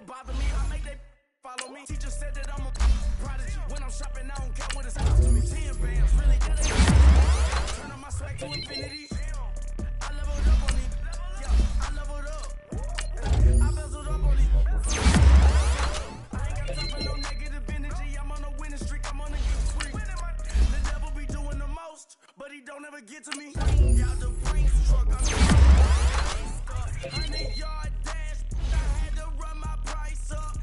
bother me. I make they follow me. Teacher said that I'm a prodigy. When I'm shopping, I don't care what it's costing me. 10 bands, really, that ain't turn on my swag to infinity. I leveled up on it. Yeah, I leveled up. I bezeled up on it. I ain't got time for no negative energy. I'm on a winning streak. I'm on a good streak. The devil be doing the most, but he don't ever get to me. Got the Brinks truck. I'm 100-yard dash. I had to run my price up.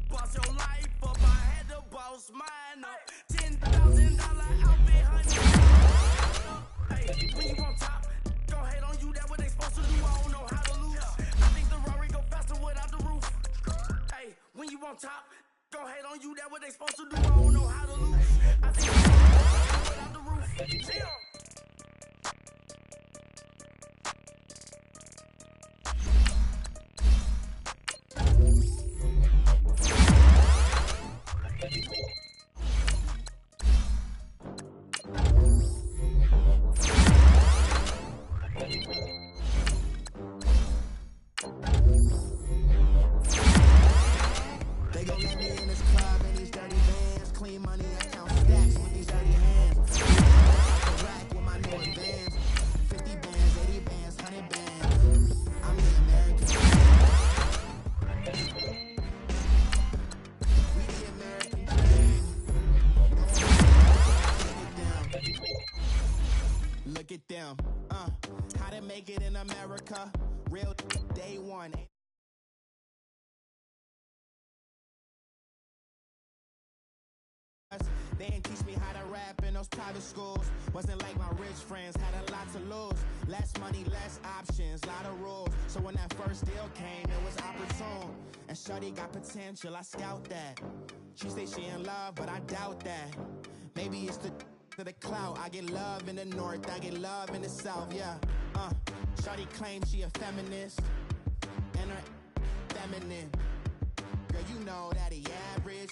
Boss your life up. I had to boss mine up. $10,000 outfit, honey. Hey, when you on top, don't hate on you. That what they supposed to do. I don't know how to lose. I think the Rari go faster without the roof. Hey, when you on top, don't hate on you. That what they supposed to do. I don't know how to lose. I think the Rari go faster without the roof. Chill. They gon' let me in this club in these dirty vans. Clean money, I count stacks with these dirty hands. The rack with my new advance. 50 bands, 80 bands, 100 bands. I'm the American dream. We the American dream. Look at them. How to make it in America. Real day one. They ain't teach me how to rap in those private schools. Wasn't like my rich friends, had a lot to lose. Less money, less options, lot of rules. So when that first deal came, it was opportune. And shorty got potential, I scout that. She say she in love, but I doubt that. Maybe it's the clout. I get love in the north, I get love in the south, yeah. Shorty claims she a feminist, and her feminine. Girl, you know that he average.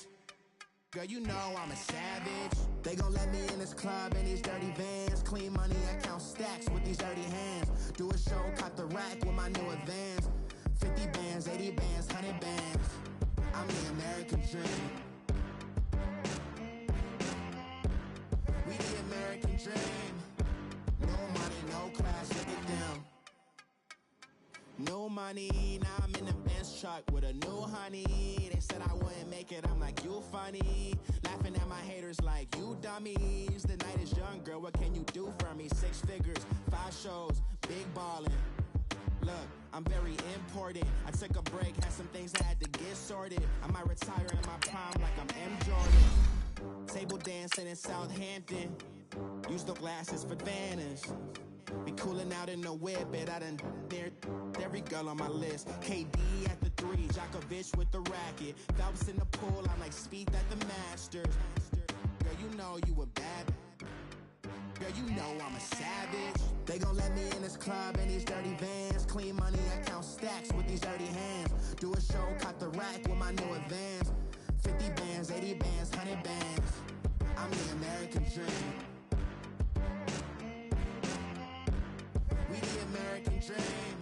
Girl, you know I'm a savage. They gon' let me in this club in these dirty vans. Clean money, I count stacks with these dirty hands. Do a show, cut the rack with my new advance. 50 bands, 80 bands, 100 bands. I'm the American dream. We the American dream. No money, no class, look at them. No money, now I'm in the Benz truck with a new honey. They said I wouldn't make it, I'm like, you funny. Laughing at my haters like, you dummies. The night is young, girl, what can you do for me? 6 figures, 5 shows, big ballin'. Look, I'm very important. I took a break, had some things I had to get sorted. I might retire in my prime like I'm M. Jordan. Table dancing in Southampton. Use the glasses for Vanish. Be coolin' out in the whip, but I done there every girl on my list. KD at the 3, Djokovic with the racket. Phelps in the pool, I'm like Speed at the Masters. Girl, you know you a bad. Girl, you know I'm a savage. They gon' let me in this club in these dirty vans. Clean money, I count stacks with these dirty hands. Do a show, cut the rack with my new advance. 50 bands, 80 bands, 100 bands. I'm the American dream. We the American dream.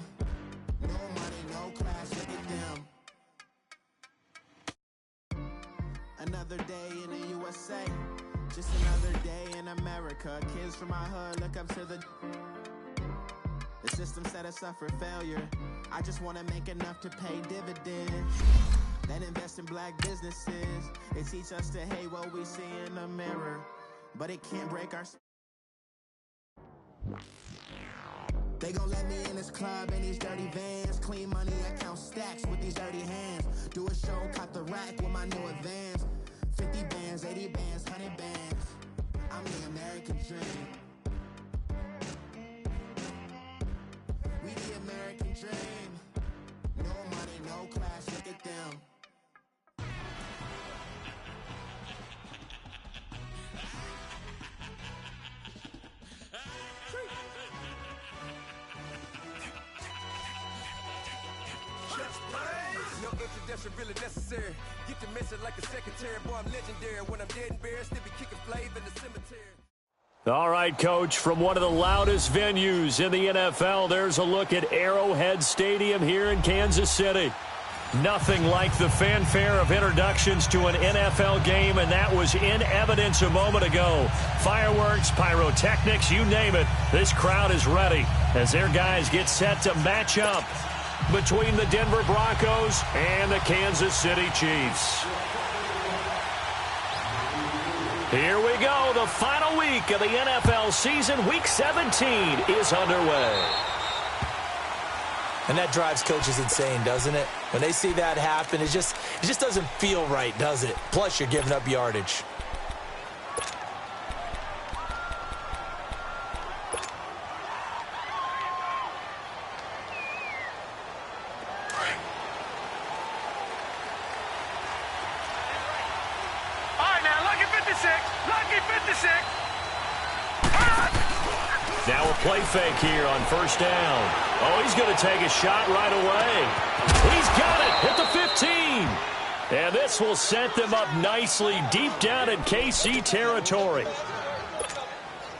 No money, no class, look at them. Another day in the USA. Just another day in America. Kids from my hood look up to the system set us up for failure. I just want to make enough to pay dividends. Then invest in black businesses. They teach us to hate what we see in the mirror, but it can't break our... They gon' let me in this club in these dirty vans. Clean money, I count stacks with these dirty hands. Do a show, cut the rack with my new advance. 50 bands, 80 bands, 100 bands. I'm the American dream. We the American dream. No money, no class, look at them. No introduction really necessary. Get the message like a secretary. Boy, I'm legendary. When I'm dead and buried, still be kicking flavor in the cemetery. All right, Coach, from one of the loudest venues in the NFL, there's a look at Arrowhead Stadium here in Kansas City. Nothing like the fanfare of introductions to an NFL game, and that was in evidence a moment ago. Fireworks, pyrotechnics, you name it. This crowd is ready as their guys get set to match up between the Denver Broncos and the Kansas City Chiefs. Here we go. The final week of the NFL season. Week 17 is underway. And that drives coaches insane, doesn't it? When they see that happen, it just doesn't feel right, does it? Plus, you're giving up yardage. All right, now, lucky 56. Lucky 56. Now a play fake here on first down. Oh, he's going to take a shot right away. He's got it at the 15. And this will set them up nicely deep down in KC territory.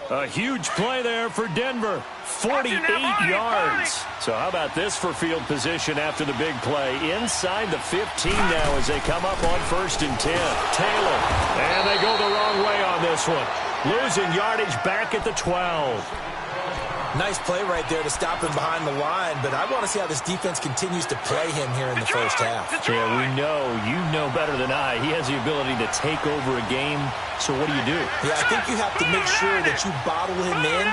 A huge play there for Denver. 48 yards. So how about this for field position after the big play? Inside the 15 now as they come up on 1st and 10. Taylor. And they go the wrong way on this one. Losing yardage back at the 12. Nice play right there to stop him behind the line, but I want to see how this defense continues to play him here in the first half. Yeah, you know better than I. He has the ability to take over a game, so what do? Yeah, I think you have to make sure that you bottle him in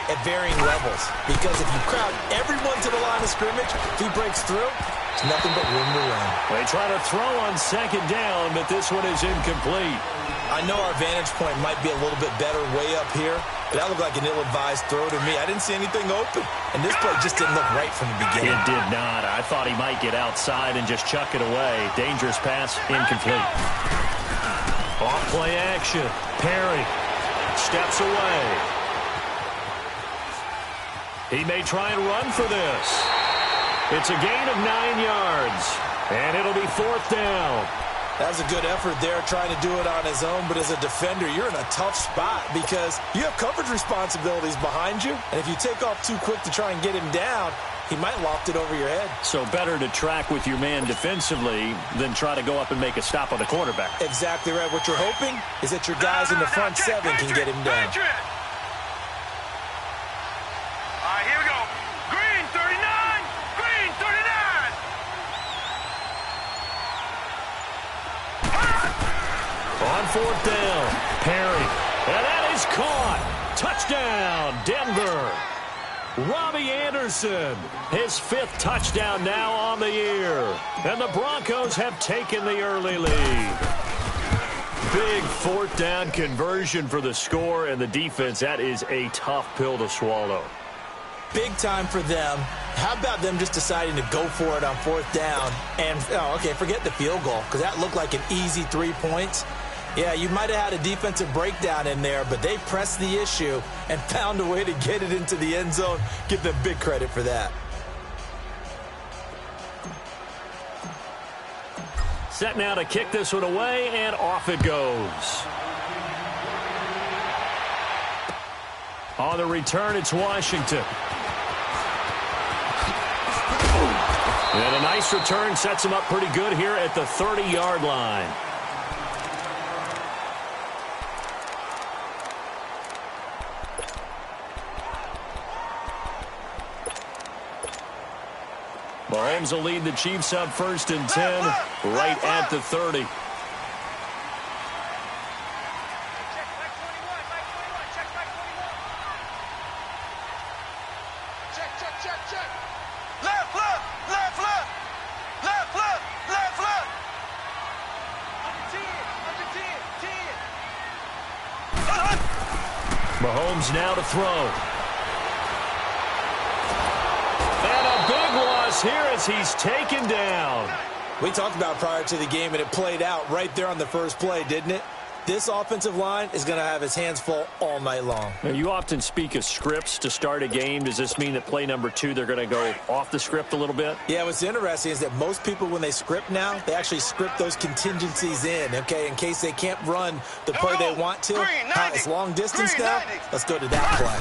at varying levels, because if you crowd everyone to the line of scrimmage, if he breaks through, it's nothing but room to run. They try to throw on 2nd down, but this one is incomplete. I know our vantage point might be a little bit better way up here, but that looked like an ill-advised throw to me. I didn't see anything open, and this play just didn't look right from the beginning. It did not. I thought he might get outside and just chuck it away. Dangerous pass, incomplete. Off play action. Perry steps away. He may try and run for this. It's a gain of 9 yards, and it'll be 4th down. That was a good effort there trying to do it on his own, but as a defender, you're in a tough spot because you have coverage responsibilities behind you, and if you take off too quick to try and get him down, he might loft it over your head. So better to track with your man defensively than try to go up and make a stop on the quarterback. Exactly right. What you're hoping is that your guys in the front 7 can get him down. All right, here we go. Green 39. Green 39. On 4th down, Perry. And that is caught. Touchdown, Denver. Robbie Anderson, his 5th touchdown now on the year. And the Broncos have taken the early lead. Big 4th down conversion for the score, and the defense, that is a tough pill to swallow. Big time for them. How about them just deciding to go for it on 4th down? And, forget the field goal, because that looked like an easy 3 points. Yeah, you might have had a defensive breakdown in there, but they pressed the issue and found a way to get it into the end zone. Give them big credit for that. Set now to kick this one away, and off it goes. On the return, it's Washington. And a nice return sets him up pretty good here at the 30-yard line. Mahomes will lead the Chiefs up 1st and 10, right at the 30. Mahomes now to throw. And a big loss here as he's taken down. We talked about prior to the game, and it played out right there on the first play, didn't it? This offensive line is going to have his hands full all night long. Now, you often speak of scripts to start a game. Does this mean that play number 2, they're going to go off the script a little bit? Yeah, what's interesting is that most people, when they script now, they actually script those contingencies in, okay, in case they can't run the play they want to. It's long distance now. Let's go to that play.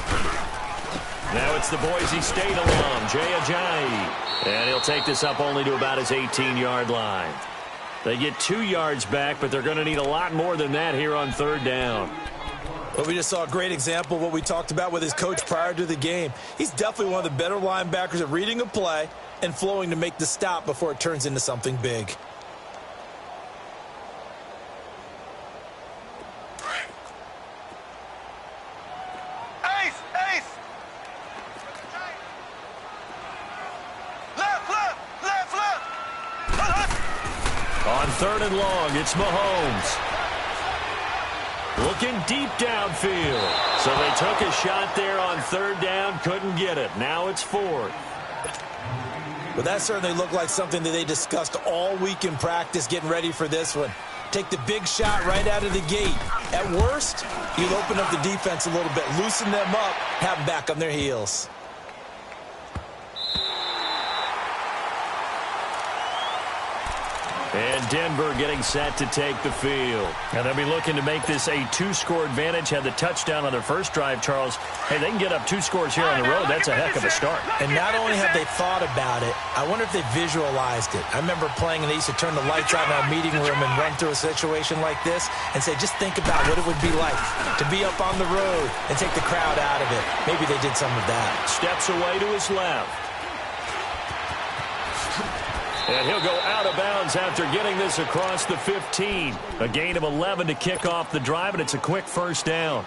Now it's the Boise State alum, Jay Ajayi. And he'll take this up only to about his 18-yard line. They get 2 yards back, but they're going to need a lot more than that here on third down. Well, we just saw a great example of what we talked about with his coach prior to the game. He's definitely one of the better linebackers at reading a play and flowing to make the stop before it turns into something big. On third and long, it's Mahomes. Looking deep downfield. So they took a shot there on third down, couldn't get it. Now it's fourth. Well, that certainly looked like something that they discussed all week in practice getting ready for this one. Take the big shot right out of the gate. At worst, you'll open up the defense a little bit, loosen them up, have them back on their heels. And Denver getting set to take the field. And they'll be looking to make this a 2-score advantage. Had the touchdown on their first drive, Charles. Hey, they can get up 2 scores here on the road. That's a heck of a start. And not only have they thought about it, I wonder if they visualized it. I remember playing and they used to turn the lights out in our meeting room and run through a situation like this and say, just think about what it would be like to be up on the road and take the crowd out of it. Maybe they did some of that. Steps away to his left. And he'll go out of bounds after getting this across the 15. A gain of 11 to kick off the drive, and it's a quick first down.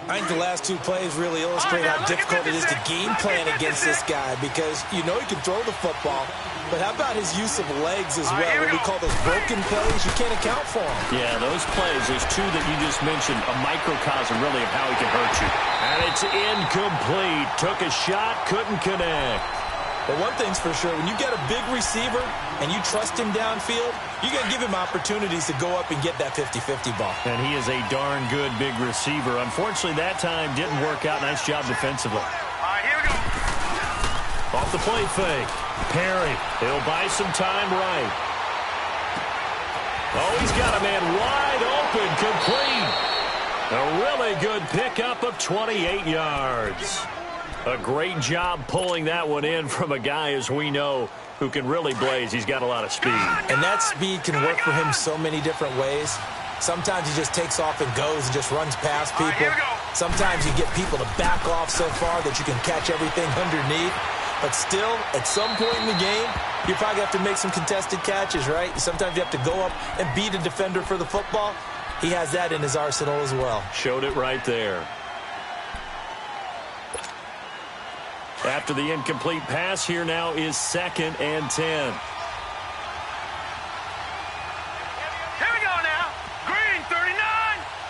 I think the last 2 plays really illustrate how difficult it is to game plan against this guy because you know he can throw the football, but how about his use of legs as well? What we call those broken plays, you can't account for them. Yeah, those plays, those 2 that you just mentioned, a microcosm really of how he can hurt you. And it's incomplete. Took a shot, couldn't connect. But one thing's for sure, when you get a big receiver and you trust him downfield, you got to give him opportunities to go up and get that 50-50 ball. And he is a darn good big receiver. Unfortunately, that time didn't work out. Nice job defensively. All right, here we go. Off the play fake. Perry, he'll buy some time right. Oh, he's got a man wide open, complete. A really good pickup of 28 yards. A great job pulling that one in from a guy, as we know, who can really blaze. He's got a lot of speed. And that speed can work for him so many different ways. Sometimes he just takes off and goes and just runs past people. Sometimes you get people to back off so far that you can catch everything underneath. But still, at some point in the game, you probably have to make some contested catches, right? Sometimes you have to go up and beat a defender for the football. He has that in his arsenal as well. Showed it right there. After the incomplete pass, here now is 2nd and 10. Here we go now. Green 39.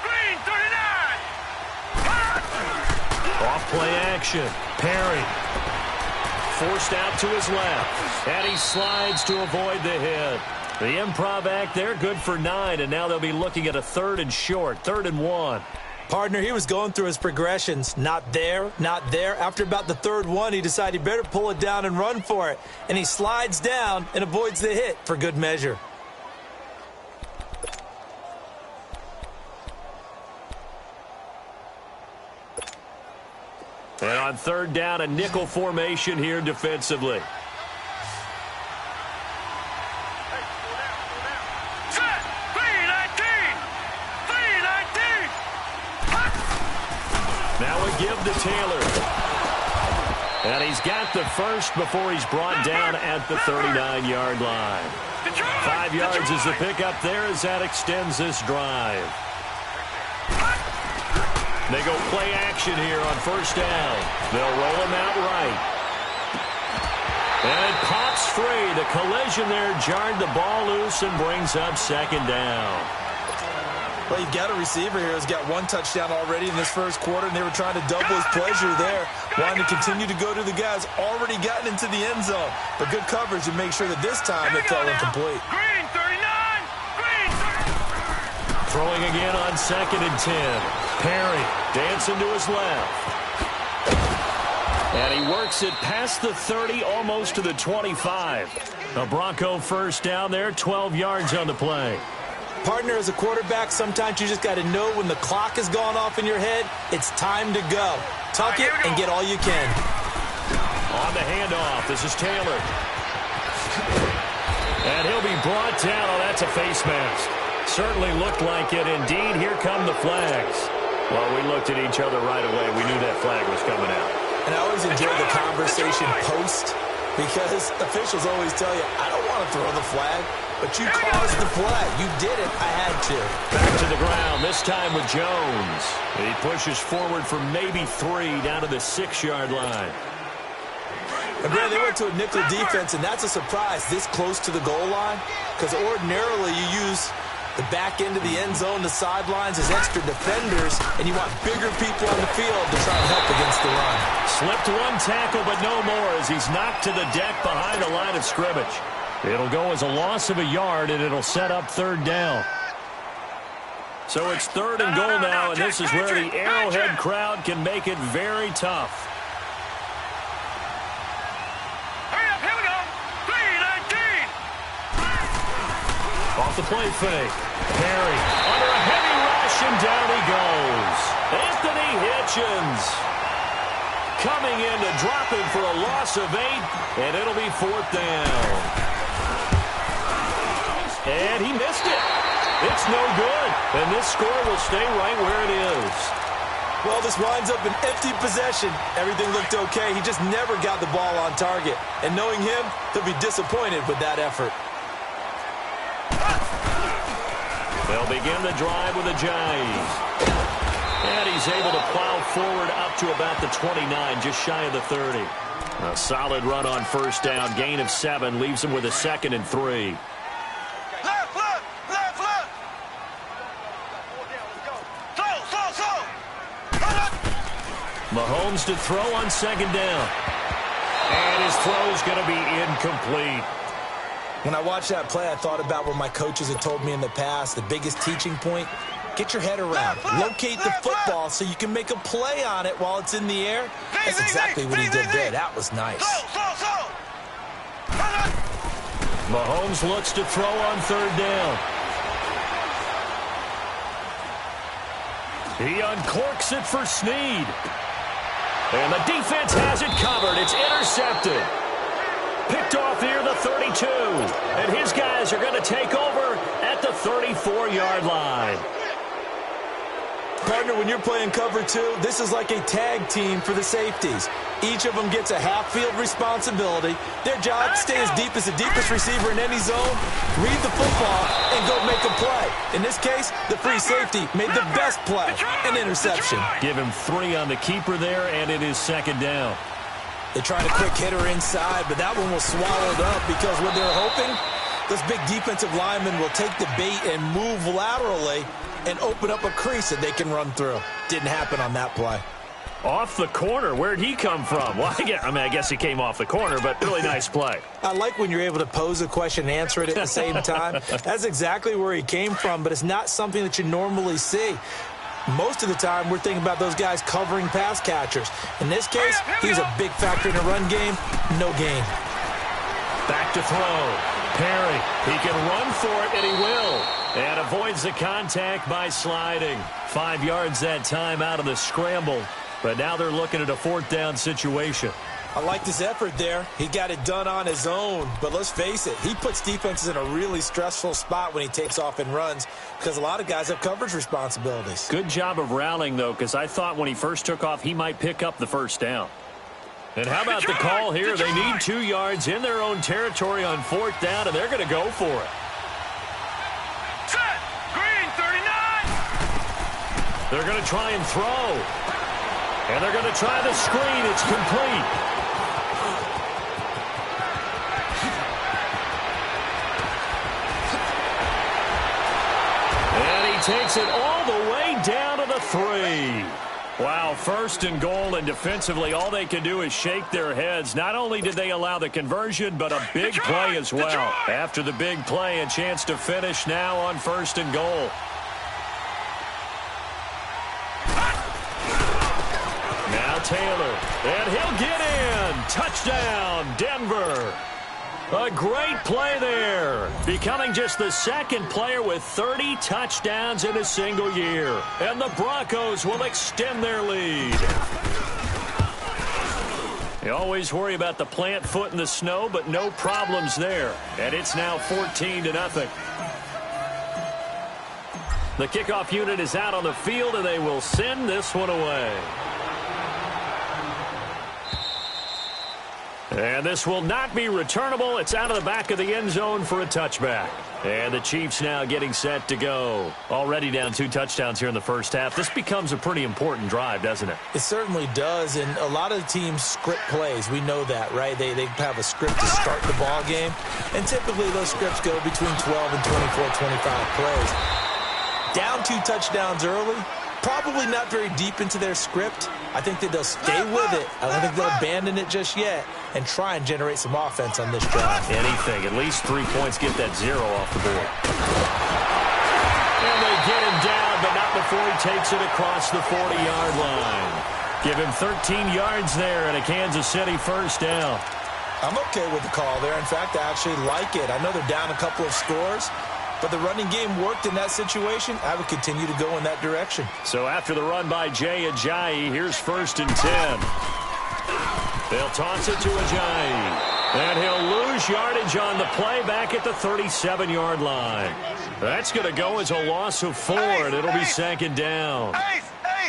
Green 39. Off play action. Perry. Forced out to his left. And he slides to avoid the hit. The improv act there, good for 9. And now they'll be looking at a 3rd and short. 3rd and 1. Partner, he was going through his progressions. Not there, not there. After about the 3rd one, he decided he better pull it down and run for it. And he slides down and avoids the hit for good measure. And on 3rd down, a nickel formation here defensively. Give to Taylor. And he's got the first before he's brought down at the 39-yard line. 5 yards is the pickup there as that extends this drive. They go play action here on 1st down. They'll roll him out right. And it pops free. The collision there jarred the ball loose and brings up 2nd down. Well, you've got a receiver here who's got 1 touchdown already in this 1st quarter, and they were trying to double his pleasure there, wanting to continue to go to the guys already gotten into the end zone. But good coverage to make sure that this time it fell incomplete. Green 39. Green 39. Throwing again on 2nd and 10. Perry dancing to his left. And he works it past the 30, almost to the 25. A Bronco 1st down there, 12 yards on the play. Partner, as a quarterback, sometimes you just got to know when the clock has gone off in your head, it's time to go. Tuck it and get all you can. On the handoff, this is Taylor. And he'll be brought down. Oh, that's a face mask. Certainly looked like it. Indeed, here come the flags. Well, we looked at each other right away. We knew that flag was coming out. And I always enjoy the conversation post because officials always tell you, I don't want to throw the flag, but you caused the play. You did it. I had to. Back to the ground, this time with Jones. He pushes forward for maybe 3 down to the 6-yard line. And, Brad, they went to a nickel defense, and that's a surprise this close to the goal line because ordinarily you use the back end of the end zone, the sidelines as extra defenders, and you want bigger people on the field to try and help against the run. Slipped one tackle, but no more as he's knocked to the deck behind the line of scrimmage. It'll go as a loss of a yard, and it'll set up 3rd down. So it's 3rd and goal now, and this is where the Arrowhead crowd can make it very tough. Off the play fake. Perry under a heavy rush, and down he goes. Anthony Hitchens coming in to drop him for a loss of 8, and it'll be 4th down. And he missed it. It's no good, and this score will stay right where it is. Well, this winds up an empty possession. Everything looked okay. He just never got the ball on target. And knowing him, he'll be disappointed with that effort. They'll begin the drive with a jive. And he's able to plow forward up to about the 29, just shy of the 30. A solid run on 1st down. Gain of 7 leaves him with a 2nd and 3. Left, left, left, left. Slow. Mahomes to throw on 2nd down. And his throw's going to be incomplete. When I watched that play, I thought about what my coaches had told me in the past. The biggest teaching point, get your head around. Locate the football so you can make a play on it while it's in the air. That's exactly what he did there. That was nice. Mahomes looks to throw on 3rd down. He uncorks it for Snead. And the defense has it covered. It's intercepted. Picked off near the 32. And his guys are going to take over at the 34-yard line. Partner, when you're playing cover 2, this is like a tag team for the safeties. Each of them gets a half-field responsibility. Their job, stay as deep as the deepest receiver in any zone, read the football, and go make a play. In this case, the free safety made the best play, an interception. Give him 3 on the keeper there, and it is 2nd down. They tried a quick hitter inside, but that one was swallowed up because what they're hoping, those big defensive linemen will take the bait and move laterally and open up a crease that they can run through. Didn't happen on that play. Off the corner. Where'd he come from? Well, I guess he came off the corner, but really nice play. I like when you're able to pose a question and answer it at the same time. That's exactly where he came from, but it's not something that you normally see. Most of the time, we're thinking about those guys covering pass catchers. In this case, he's a big factor in the run game. No gain. Back to throw. Perry, he can run for it, and he will. And avoids the contact by sliding. 5 yards that time out of the scramble. But now they're looking at a 4th down situation. I like his effort there. He got it done on his own. But let's face it, he puts defenses in a really stressful spot when he takes off and runs because a lot of guys have coverage responsibilities. Good job of rallying, though, because I thought when he first took off, he might pick up the 1st down. And how about the call here? They need 2 yards in their own territory on 4th down, and they're going to go for it. Set. Green, 39. They're going to try and throw. And they're going to try the screen. It's complete. And he takes it all the way down to the 3. Wow, 1st and goal, and defensively all they can do is shake their heads. Not only did they allow the conversion, but a big play as well. After the big play, a chance to finish now on 1st and goal. Now Taylor, and he'll get in. Touchdown, Denver. A great play there, becoming just the 2nd player with 30 touchdowns in a single year. And the Broncos will extend their lead. You always worry about the plant foot in the snow, but no problems there. And it's now 14-0. The kickoff unit is out on the field, and they will send this one away. And this will not be returnable. It's out of the back of the end zone for a touchback. And the Chiefs now getting set to go. Already down 2 touchdowns here in the first half. This becomes a pretty important drive, doesn't it? It certainly does, and a lot of teams script plays. We know that, right? They have a script to start the ball game, and typically those scripts go between 12 and 24, 25 plays. Down 2 touchdowns early, probably not very deep into their script. I think that they'll stay with it. I don't think they'll abandon it just yet and try and generate some offense on this drive. Anything. At least 3 points, get that 0 off the board. And they get him down, but not before he takes it across the 40-yard line. Give him 13 yards there and a Kansas City first down. I'm okay with the call there. In fact, I actually like it. I know they're down a couple of scores, but the running game worked in that situation. I would continue to go in that direction. So after the run by Jay Ajayi, here's 1st and 10. They'll toss it to Ajayi. And he'll lose yardage on the play back at the 37-yard line. That's going to go as a loss of 4, and it'll be 2nd down.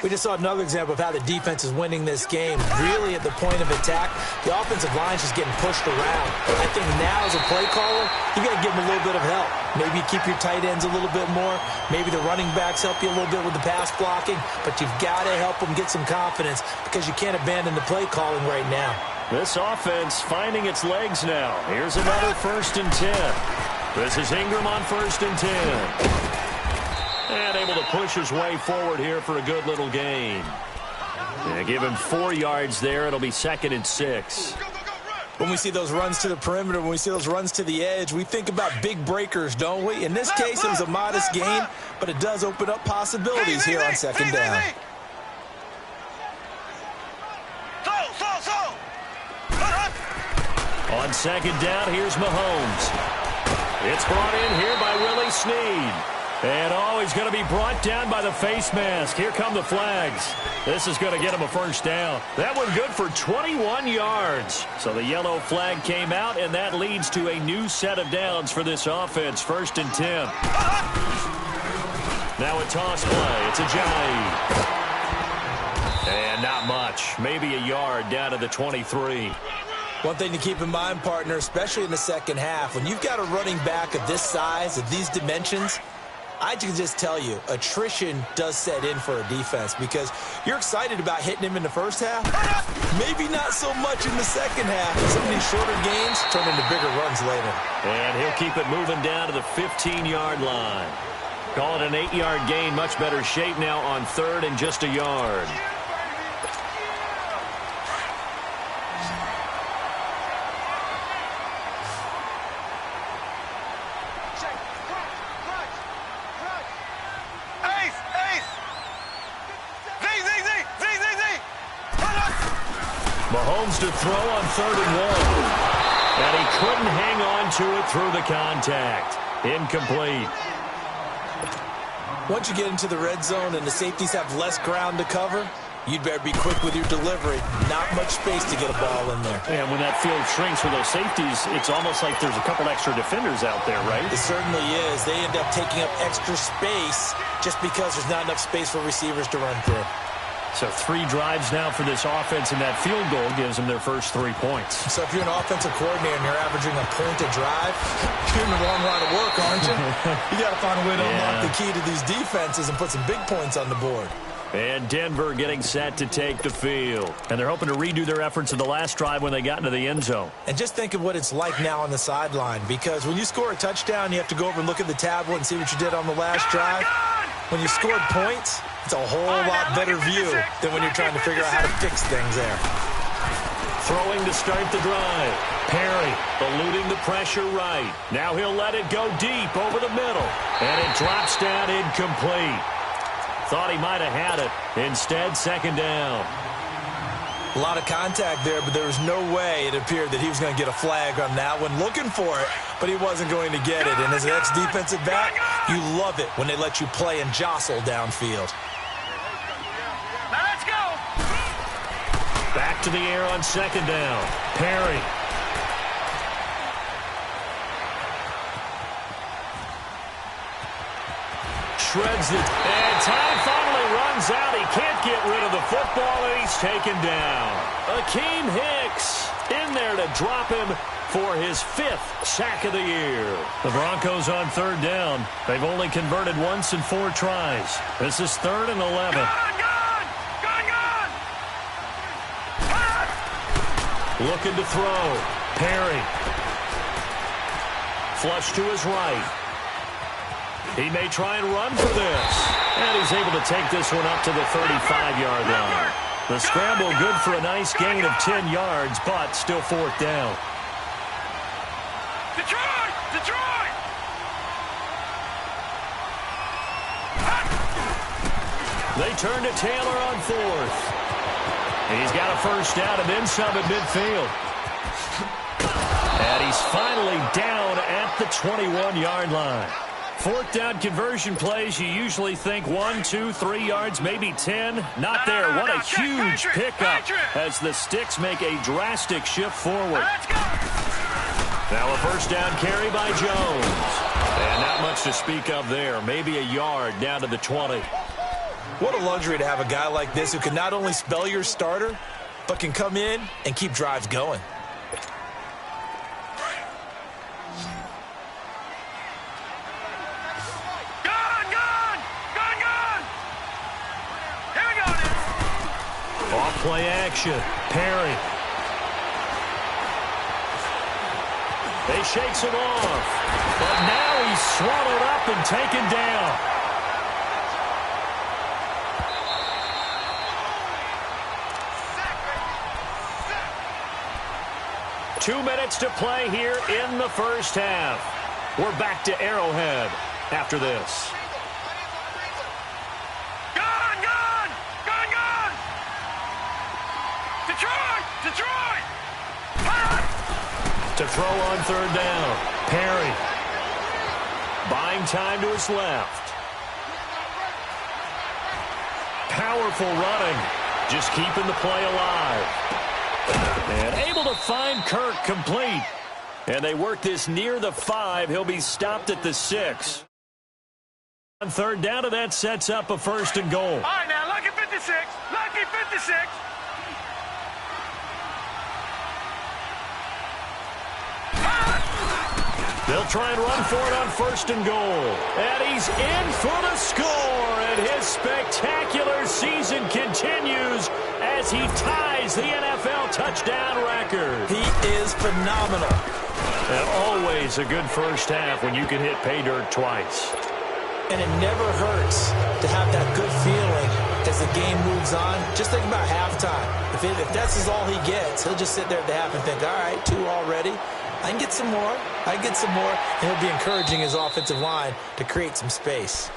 We just saw another example of how the defense is winning this game. Really at the point of attack, the offensive line's just getting pushed around. I think now as a play caller, you got to give them a little bit of help. Maybe you keep your tight ends a little bit more. Maybe the running backs help you a little bit with the pass blocking. But you've got to help them get some confidence because you can't abandon the play calling right now. This offense finding its legs now. Here's another 1st and 10. This is Ingram on 1st and 10. And able to push his way forward here for a good little gain. Yeah, give him 4 yards there. It'll be 2nd and 6. When we see those runs to the perimeter, when we see those runs to the edge, we think about big breakers, don't we? In this case, it was a modest gain, but it does open up possibilities here on 2nd down. On 2nd down, here's Mahomes. It's brought in here by Willie Snead. And, he's going to be brought down by the face mask. Here come the flags. This is going to get him a first down. That one good for 21 yards. So the yellow flag came out, and that leads to a new set of downs for this offense. 1st and 10. Now a toss play. It's Ajayi. And not much. Maybe a yard down to the 23. One thing to keep in mind, partner, especially in the second half, when you've got a running back of this size, of these dimensions, I can just tell you, attrition does set in for a defense because you're excited about hitting him in the first half. Maybe not so much in the second half. Some of these shorter gains turn into bigger runs later. And he'll keep it moving down to the 15-yard line. Call it an 8-yard gain. Much better shape now on 3rd and just a yard. Mahomes to throw on 3rd and 1. And he couldn't hang on to it through the contact. Incomplete. Once you get into the red zone and the safeties have less ground to cover, you'd better be quick with your delivery. Not much space to get a ball in there. And when that field shrinks with those safeties, it's almost like there's a couple extra defenders out there, right? It certainly is. They end up taking up extra space just because there's not enough space for receivers to run through. So 3 drives now for this offense, and that field goal gives them their first 3 points. So if you're an offensive coordinator and you're averaging a point a drive, you're in the wrong line of work, aren't you? You got to find a way to unlock the key to these defenses and put some big points on the board. And Denver getting set to take the field. And they're hoping to redo their efforts in the last drive when they got into the end zone. And just think of what it's like now on the sideline, because when you score a touchdown, you have to go over and look at the tablet and see what you did on the last drive. When you scored points, it's a whole lot better view than when you're trying to figure out how to fix things there. Throwing to start the drive. Perry eluding the pressure right. Now he'll let it go deep over the middle. And it drops down incomplete. Thought he might have had it. Instead, 2nd down. A lot of contact there, but there was no way it appeared that he was going to get a flag on that one. Looking for it, but he wasn't going to get it. And as an ex-defensive back, you love it when they let you play and jostle downfield. Now let's go. Back to the air on second down. Perry. Shreds it. And time finally runs out. He can't get rid of the football, and he's taken down. Akeem Hicks in there to drop him for his 5th sack of the year. The Broncos on third down. They've only converted once in 4 tries. This is 3rd and 11. Looking to throw. Perry. Flush to his right. He may try and run for this. And he's able to take this one up to the 35-yard line. The scramble good for a nice gain of 10 yards, but still 4th down. Detroit! Detroit! They turn to Taylor on 4th. He's got a first down and then some at midfield. And he's finally down at the 21-yard line. 4th down conversion plays, you usually think 1, 2, 3 yards, maybe 10. Not there. What a huge pickup as the Sticks make a drastic shift forward. Now a first down carry by Jones. And not much to speak of there. Maybe a yard down to the 20. What a luxury to have a guy like this who can not only spell your starter, but can come in and keep drives going. Off-play action. Perry. They shakes him off. But now he's swallowed up and taken down. Two minutes to play here in the first half. We're back to Arrowhead after this. Detroit! To throw on third down. Perry. Buying time to his left. Powerful running. Just keeping the play alive. And able to find Kirk complete. And they work this near the 5. He'll be stopped at the 6. On third down, and that sets up a 1st and goal. All right, now, lucky 56. Lucky 56. They'll try and run for it on 1st and goal. And he's in for the score. And his spectacular season continues as he ties the NFL touchdown record. He is phenomenal. And always a good first half when you can hit pay dirt twice. And it never hurts to have that good feeling as the game moves on. Just think about halftime. If that's all he gets, he'll just sit there at the half and think, all right, 2 already. I can get some more. I can get some more. And he'll be encouraging his offensive line to create some space.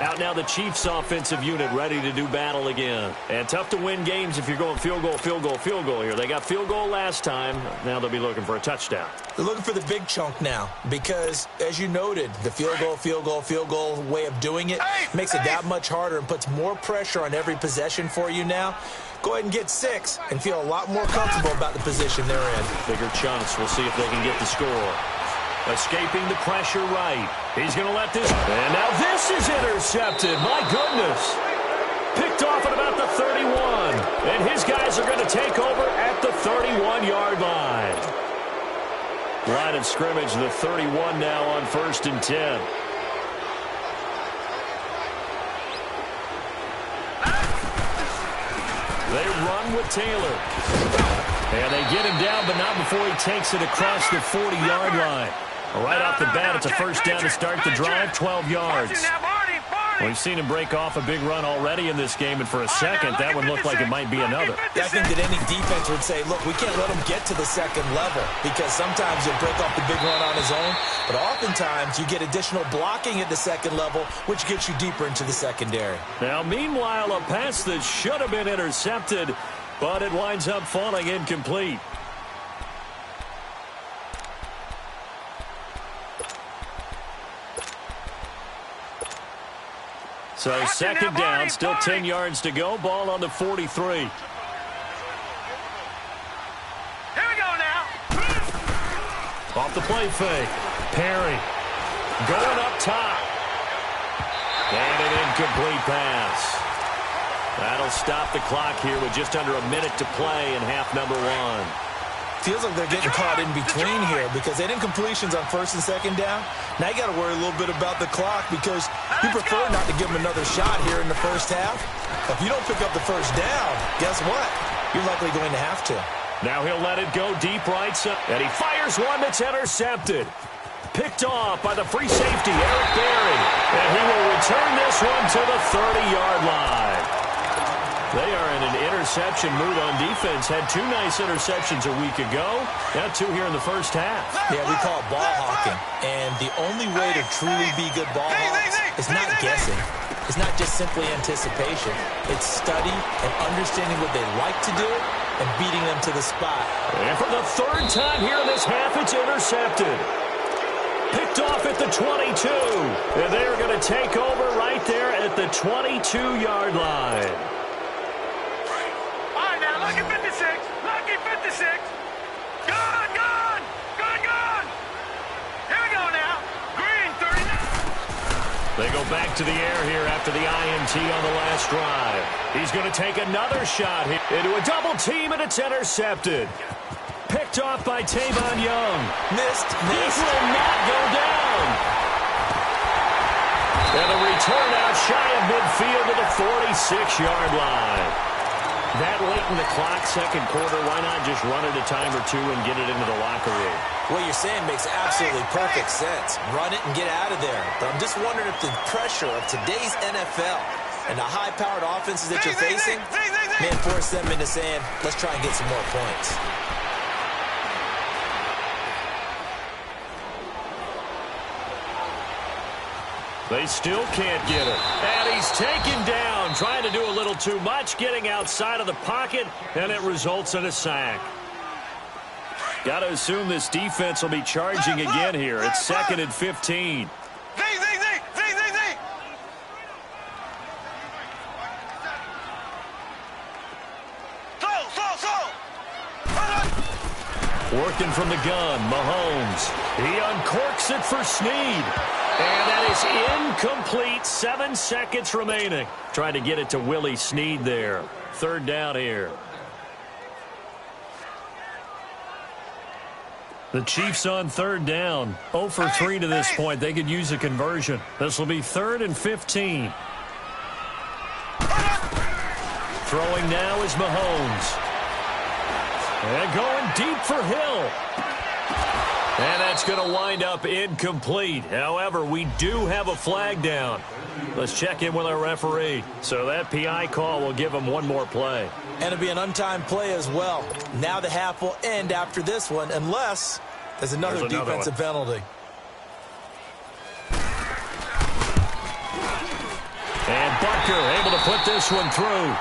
Out now the Chiefs offensive unit ready to do battle again. And tough to win games if you're going field goal, field goal, field goal here. They got field goal last time. Now they'll be looking for a touchdown. They're looking for the big chunk now because, as you noted, the field goal, field goal, field goal way of doing it makes it that much harder and puts more pressure on every possession for you now. Go ahead and get 6 and feel a lot more comfortable about the position they're in. Bigger chunks. We'll see if they can get the score. Escaping the pressure right. He's going to let this. And now this is intercepted. My goodness. Picked off at about the 31. And his guys are going to take over at the 31-yard line. Line of scrimmage, the 31 now on 1st and 10. They run with Taylor. And they get him down, but not before he takes it across the 40-yard line. Right off the bat, it's a first down to start the drive, 12 yards. We've seen him break off a big run already in this game, and for a second, that one looked like it might be another. Yeah, I think that any defense would say, look, we can't let him get to the second level because sometimes he'll break off the big run on his own, but oftentimes you get additional blocking at the second level, which gets you deeper into the secondary. Now, meanwhile, a pass that should have been intercepted, but it winds up falling incomplete. So second down, still 10 yards to go. Ball on the 43. off the play fake. Perry going up top. And an incomplete pass. That'll stop the clock here with just under a minute to play in half number one. Feels like they're getting caught in between here because they didn't completions on first and second down. Now you got to worry a little bit about the clock because you prefer not to give them another shot here in the first half. If you don't pick up the first down, guess what? You're likely going to have to. Now he'll let it go deep right side, and he fires one that's intercepted. Picked off by the free safety, Eric Berry. And he will return this one to the 30-yard line. They are in an interception mood on defense. Had two nice interceptions a week ago. Now two here in the first half. Yeah, we call it ball hawking. And the only way to truly be good ball hawks is not guessing. It's not just simply anticipation. It's study and understanding what they like to do and beating them to the spot. And for the third time here in this half, it's intercepted. Picked off at the 22. And they are going to take over right there at the 22-yard line. Lucky 56! Lucky 56! Gone! Gone! Gone! Gone! Here we go now. Green 39. They go back to the air here after the INT on the last drive. He's going to take another shot here into a double team, and it's intercepted. Picked off by Tavon Young. Missed. This will not go down. And a return out shy of midfield to the 46-yard line. That late in the clock, second quarter, why not just run it a time or two and get it into the locker room? What you're saying makes absolutely perfect sense. Run it and get out of there. But I'm just wondering if the pressure of today's NFL and the high-powered offenses that you're facing may force them into saying, let's try and get some more points. They still can't get it. And he's taken down, trying to do a little too much, getting outside of the pocket, and it results in a sack. Got to assume this defense will be charging again here. It's 2nd and 15. Working from the gun, Mahomes. He uncorks it for Snead. And that is incomplete. 7 seconds remaining. Trying to get it to Willie Snead there. Third down here. The Chiefs on third down. 0 for 3 to this point. They could use a conversion. This will be 3rd and 15. Throwing now is Mahomes. And going deep for Hill. And that's going to wind up incomplete. However, we do have a flag down. Let's check in with our referee. So that PI call will give him one more play. And it'll be an untimed play as well. Now the half will end after this one, unless there's another defensive penalty. And Butker able to put this one through.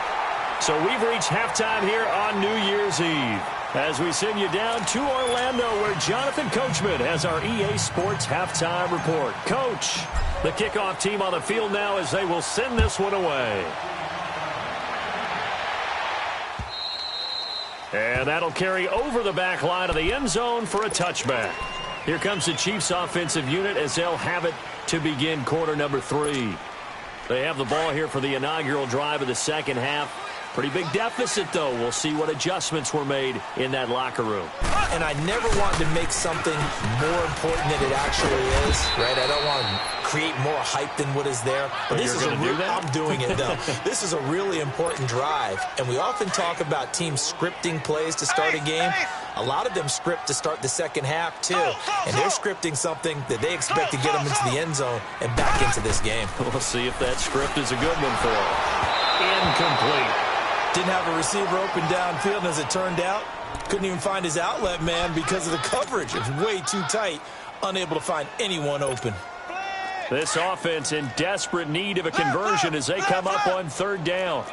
So we've reached halftime here on New Year's Eve. As we send you down to Orlando, where Jonathan Coachman has our EA Sports Halftime Report. Coach, the kickoff team on the field now as they will send this one away. And that'll carry over the back line of the end zone for a touchback. Here comes the Chiefs offensive unit as they'll have it to begin quarter number 3. They have the ball here for the inaugural drive of the second half. Pretty big deficit, though. We'll see what adjustments were made in that locker room. And I never want to make something more important than it actually is, right? I don't want to create more hype than what is there. But this is I'm doing it, though. This is a really important drive. And we often talk about teams scripting plays to start a game. A lot of them script to start the second half, too. And they're scripting something that they expect to get them into the end zone and back into this game. We'll see if that script is a good one for them. Incomplete. Didn't have a receiver open downfield, and as it turned out, couldn't even find his outlet man because of the coverage. It was way too tight, unable to find anyone open. This offense in desperate need of a conversion as they come up on third down.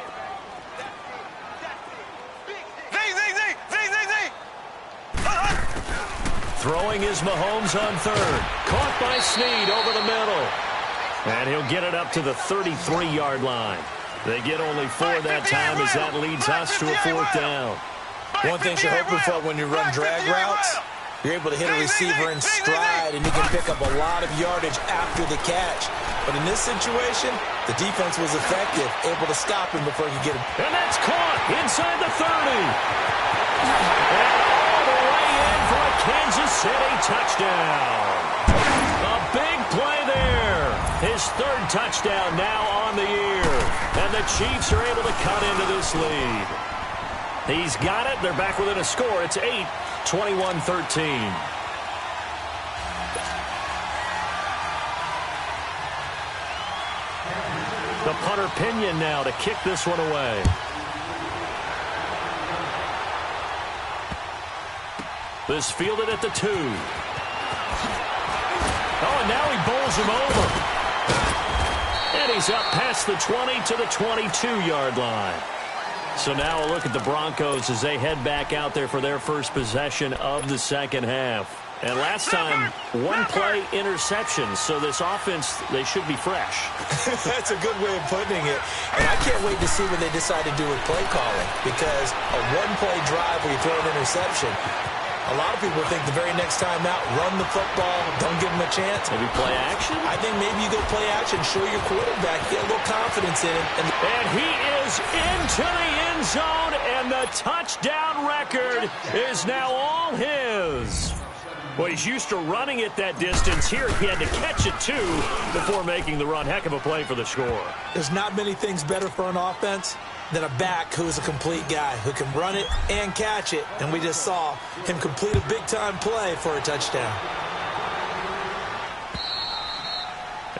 Throwing is Mahomes on third. Caught by Snead over the middle. And he'll get it up to the 33-yard line. They get only 4 that time as that leads us to a 4th down. One thing you're hoping for when you run drag routes You're able to hit a receiver in stride, and you can pick up a lot of yardage after the catch. But in this situation, the defense was effective, able to stop him before he could get him. And that's caught inside the 30. And all the way in for a Kansas City touchdown. A big play there. His third touchdown now on the year. And the Chiefs are able to cut into this lead. He's got it. They're back within a score. It's 8, 21-13. The punter Pinion now to kick this one away. This fielded at the 2. Oh, and now he bowls him over. And he's up past the 20 to the 22-yard line. So now a look at the Broncos as they head back out there for their first possession of the second half. And last time, one play interception. So this offense, they should be fresh. That's a good way of putting it. And I can't wait to see what they decide to do with play calling. Because a one-play drive where you throw an interception, a lot of people think the very next time out, run the football, don't give them a chance. Maybe play action? I think maybe you go play action, show your quarterback, get a little confidence in it. And he is into the end zone, and the touchdown record is now all his. Well, he's used to running it that distance. Here he had to catch it, too, before making the run. Heck of a play for the score. There's not many things better for an offense than a back who is a complete guy who can run it and catch it. And we just saw him complete a big-time play for a touchdown.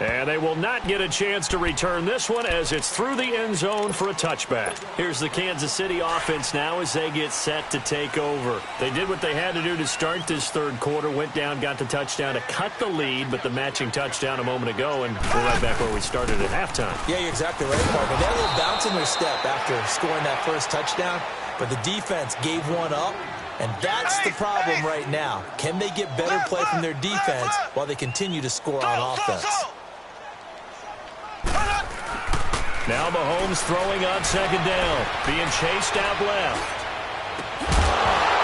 And they will not get a chance to return this one as it's through the end zone for a touchback. Here's the Kansas City offense now as they get set to take over. They did what they had to do to start this third quarter, went down, got the touchdown to cut the lead, but the matching touchdown a moment ago, and we're right back where we started at halftime. Yeah, you're exactly right, partner. They had a little bounce in their step after scoring that first touchdown, but the defense gave one up. And that's the problem right now. Can they get better play from their defense while they continue to score on offense? Now Mahomes throwing on second down. Being chased out left.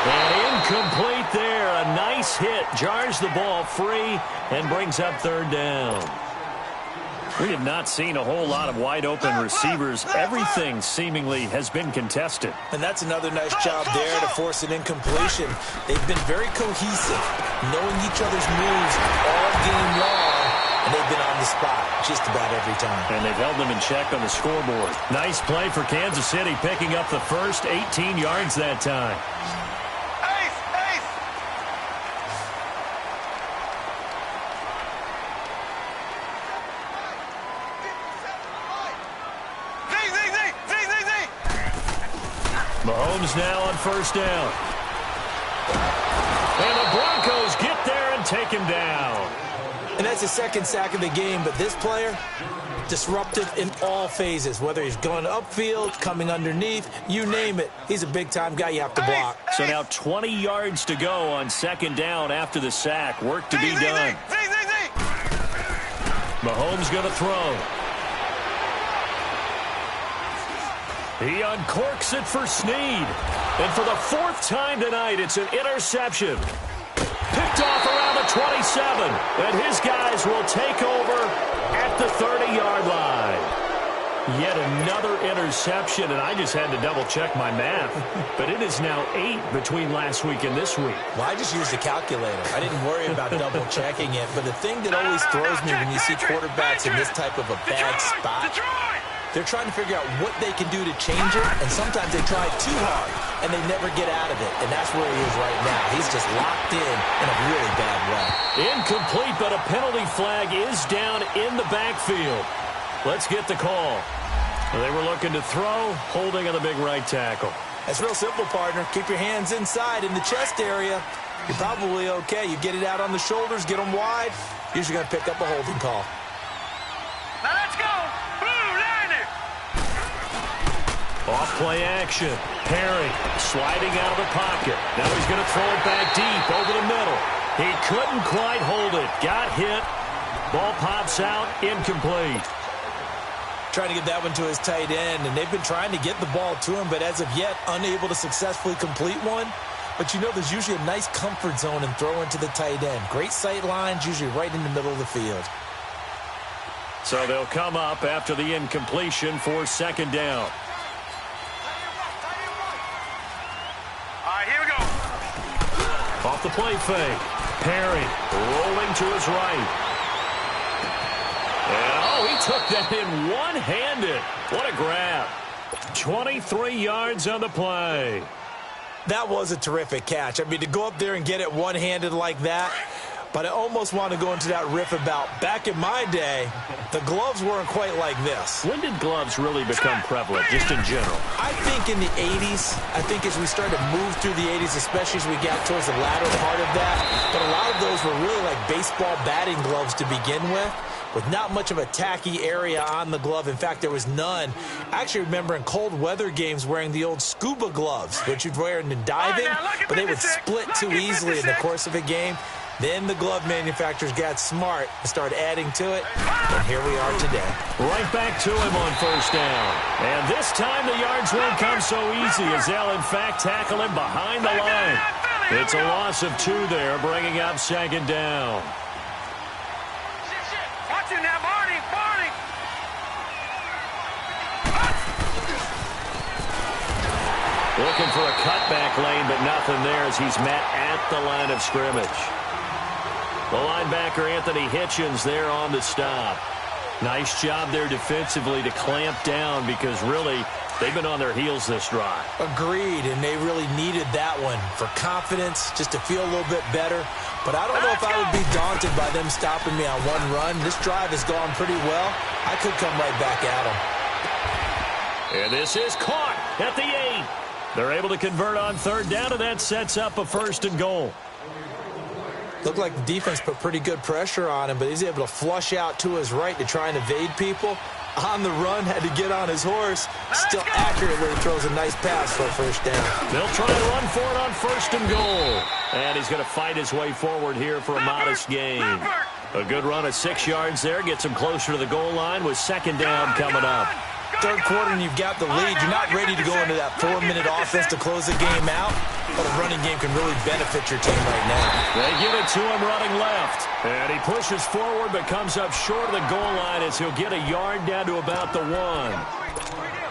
And incomplete there. A nice hit. Jars the ball free and brings up third down. We have not seen a whole lot of wide-open receivers. Everything seemingly has been contested. And that's another nice job there to force an incompletion. They've been very cohesive, knowing each other's moves all game long. And they've been on the spot just about every time. And they've held them in check on the scoreboard. Nice play for Kansas City, picking up the first 18 yards that time. Ace! Ace! Z! Mahomes now on first down. And the Broncos get there and take him down. And that's the second sack of the game, but this player, disruptive in all phases, whether he's going upfield, coming underneath, you name it. He's a big-time guy you have to block. So now 20 yards to go on second down after the sack. Work to be done. Mahomes going to throw. He uncorks it for Snead. And for the fourth time tonight, it's an interception. Picked off around the 27, and his guys will take over at the 30-yard line. Yet another interception, and I just had to double-check my math. But it is now 8 between last week and this week. Well, I just used a calculator. I didn't worry about double-checking it. But the thing that always throws me when you see quarterbacks in this type of a bad spot, they're trying to figure out what they can do to change it, and sometimes they try too hard, and they never get out of it. And that's where he is right now. He's just locked in a really bad way. Incomplete, but a penalty flag is down in the backfield. Let's get the call. They were looking to throw, holding on the big right tackle. That's real simple, partner. Keep your hands inside in the chest area. You're probably okay. You get it out on the shoulders, get them wide. Usually going to pick up a holding call. Now let's go! Blue liner! Off play action. Perry sliding out of the pocket. Now he's going to throw it back deep over the middle. He couldn't quite hold it. Got hit. Ball pops out. Incomplete. Trying to get that one to his tight end, and they've been trying to get the ball to him, but as of yet, unable to successfully complete one. but you know there's usually a nice comfort zone and throw into the tight end. Great sight lines, usually right in the middle of the field. So they'll come up after the incompletion for second down. All right, here we go. Off the play fake. Perry rolling to his right. And, oh, he took that in one-handed. What a grab. 23 yards on the play. That was a terrific catch. I mean, to go up there and get it one-handed like that, but I almost want to go into that riff about back in my day, the gloves weren't quite like this. When did gloves really become prevalent, just in general? I think in the 80s. I think as we started to move through the 80s, especially as we got towards the latter part of that. But a lot of those were really like baseball batting gloves to begin with not much of a tacky area on the glove. In fact, there was none. I actually remember in cold weather games wearing the old scuba gloves, which you'd wear in diving, but they would split too easily in the course of a game. Then the glove manufacturers got smart and started adding to it, and here we are today. Right back to him on first down. And this time the yards won't come so easy as they'll, in fact, tackle him behind the line. It's a loss of 2 there, bringing up second down. Watch him now, Barney. Looking for a cutback lane, but nothing there as he's met at the line of scrimmage. The linebacker, Anthony Hitchens, there on the stop. Nice job there defensively to clamp down because really they've been on their heels this drive. Agreed, and they really needed that one for confidence, just to feel a little bit better. But I don't know if I would be daunted by them stopping me on one run. This drive has gone pretty well. I could come right back at them. And this is caught at the 8. They're able to convert on third down, and that sets up a 1st and goal. Looked like the defense put pretty good pressure on him, but he's able to flush out to his right to try and evade people. On the run, had to get on his horse. Still accurately throws a nice pass for a 1st down. They'll try to run for it on 1st and goal. And he's going to fight his way forward here for a modest gain. A good run of 6 yards there. Gets him closer to the goal line with second down coming up. Third quarter and you've got the lead. You're not ready to go into that 4-minute offense to close the game out, but a running game can really benefit your team right now. They give it to him running left. And he pushes forward but comes up short of the goal line as he'll get a yard down to about the 1.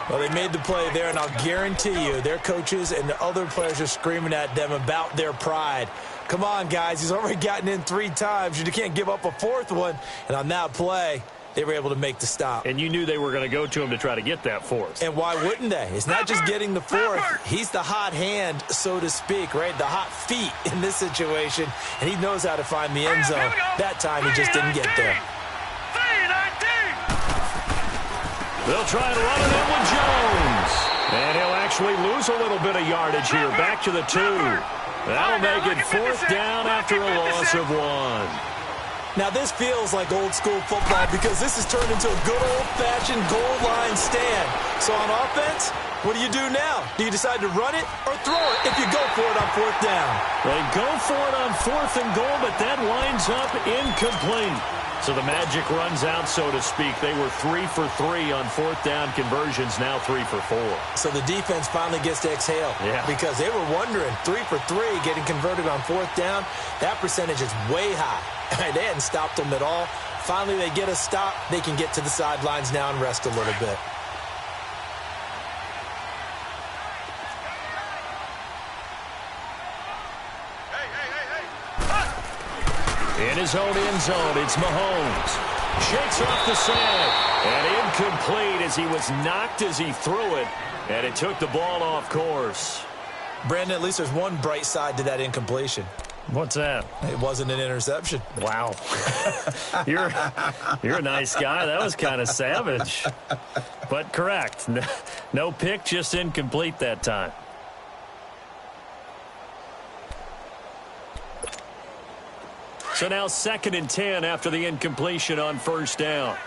Well, they made the play there, and I'll guarantee you their coaches and the other players are screaming at them about their pride. Come on, guys. He's already gotten in 3 times. You can't give up a 4th one. And on that play, they were able to make the stop. And you knew they were going to go to him to try to get that 4th. And why wouldn't they? It's not just getting the 4th. He's the hot hand, so to speak, right? The hot feet in this situation. And he knows how to find the end zone. That time, he just didn't get there. They'll try and run it in with Jones. And he'll actually lose a little bit of yardage here. Back to the 2. That'll make it 4th down after a loss of 1. Now, this feels like old-school football because this has turned into a good old-fashioned goal line stand. So on offense, what do you do now? Do you decide to run it or throw it if you go for it on 4th down? They go for it on 4th and goal, but that winds up incomplete. So the magic runs out, so to speak. They were 3 for 3 on 4th down conversions, now 3 for 4. So the defense finally gets to exhale. Yeah. Because they were wondering, 3 for 3 getting converted on 4th down, that percentage is way high. They hadn't stopped them at all. Finally, they get a stop. They can get to the sidelines now and rest a little bit. In his own end zone, it's Mahomes. Shakes off the sack. And incomplete as he was knocked as he threw it. And it took the ball off course. Brandon, at least there's one bright side to that incompletion. What's that? It wasn't an interception. Wow. You're a nice guy. That was kind of savage. But correct. No pick, just incomplete that time. So now 2nd and 10 after the incompletion on 1st down.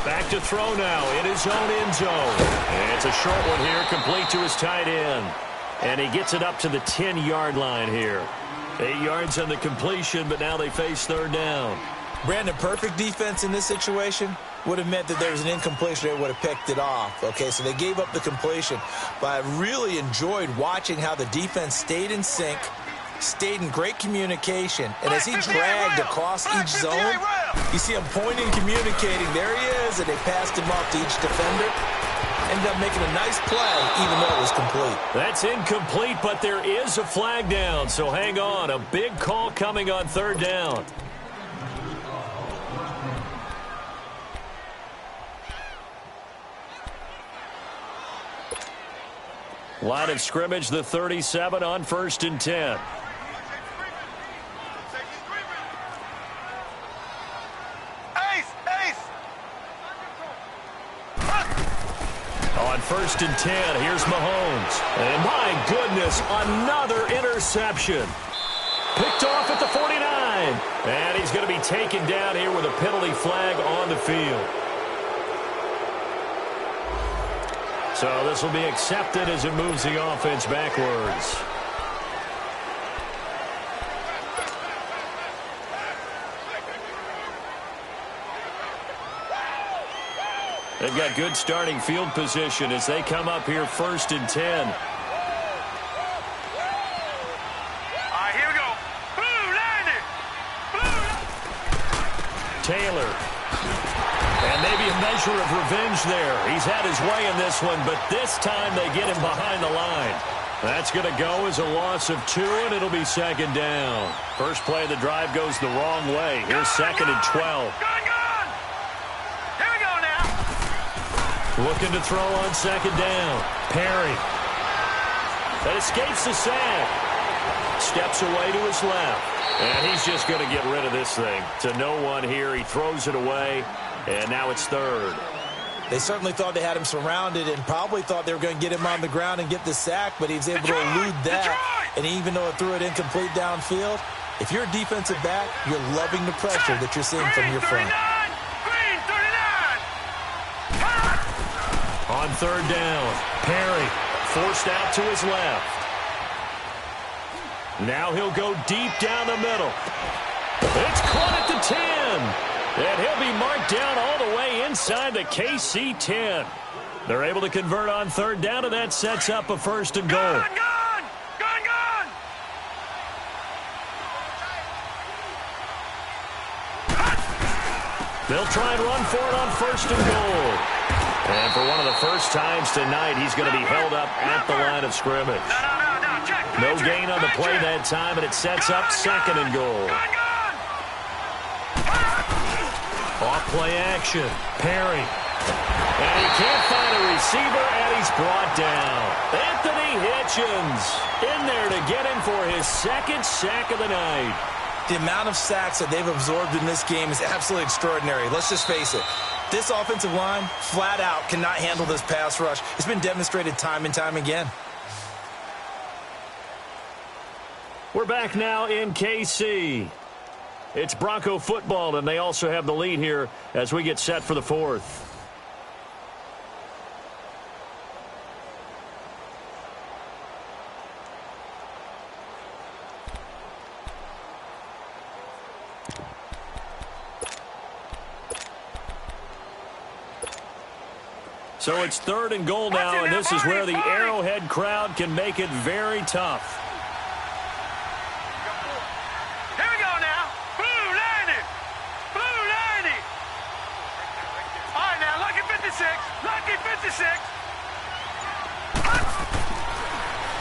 Back to throw now in his own end zone. And it's a short one here, complete to his tight end. And he gets it up to the 10-yard line here. 8 yards on the completion, but now they face 3rd down. Brandon, perfect defense in this situation. would have meant that there was an incompletion. They would have picked it off. Okay, so they gave up the completion. But I really enjoyed watching how the defense stayed in sync, stayed in great communication. And as he dragged across each zone, you see him pointing, communicating. There he is, and they passed him off to each defender. Ended up making a nice play, even though it was complete. That's incomplete, but there is a flag down, so hang on. A big call coming on third down. Line of scrimmage, the 37 on 1st and 10. On 1st and 10, here's Mahomes. And my goodness, another interception. Picked off at the 49. And he's going to be taken down here with a penalty flag on the field. So this will be accepted as it moves the offense backwards. They've got good starting field position as they come up here 1st and 10. All right, here we go. Blue, line it. Blue. Taylor. And maybe a measure of revenge there. He's had his way in this one, but this time they get him behind the line. That's going to go as a loss of 2, and it'll be 2nd down. First play of the drive goes the wrong way. Here's 2nd and 12. Looking to throw on 2nd down. Perry. That escapes the sack. Steps away to his left. And he's just going to get rid of this thing. To no one here. He throws it away. And now it's 3rd. They certainly thought they had him surrounded and probably thought they were going to get him on the ground and get the sack, but he was able to elude that. And even though it threw it incomplete downfield, if you're a defensive back, you're loving the pressure that you're seeing from your front. On 3rd down, Perry forced out to his left. Now he'll go deep down the middle. It's caught at the 10. And he'll be marked down all the way inside the KC 10. They're able to convert on 3rd down, and that sets up a 1st and goal. Gone! They'll try and run for it on 1st and goal. And for one of the first times tonight, he's going to be held up at the line of scrimmage. No gain on the play that time, and it sets up 2nd and goal. Off play action. Perry. And he can't find a receiver, and he's brought down. Anthony Hitchens in there to get him for his 2nd sack of the night. The amount of sacks that they've absorbed in this game is absolutely extraordinary. Let's just face it. This offensive line, flat out, cannot handle this pass rush. It's been demonstrated time and time again. We're back now in KC. It's Bronco football, and they also have the lead here as we get set for the 4th. So it's 3rd and goal now, and this is where the Arrowhead crowd can make it very tough. Here we go now. Blue, line it. Blue, line it. All right, now, lucky 56. Lucky 56.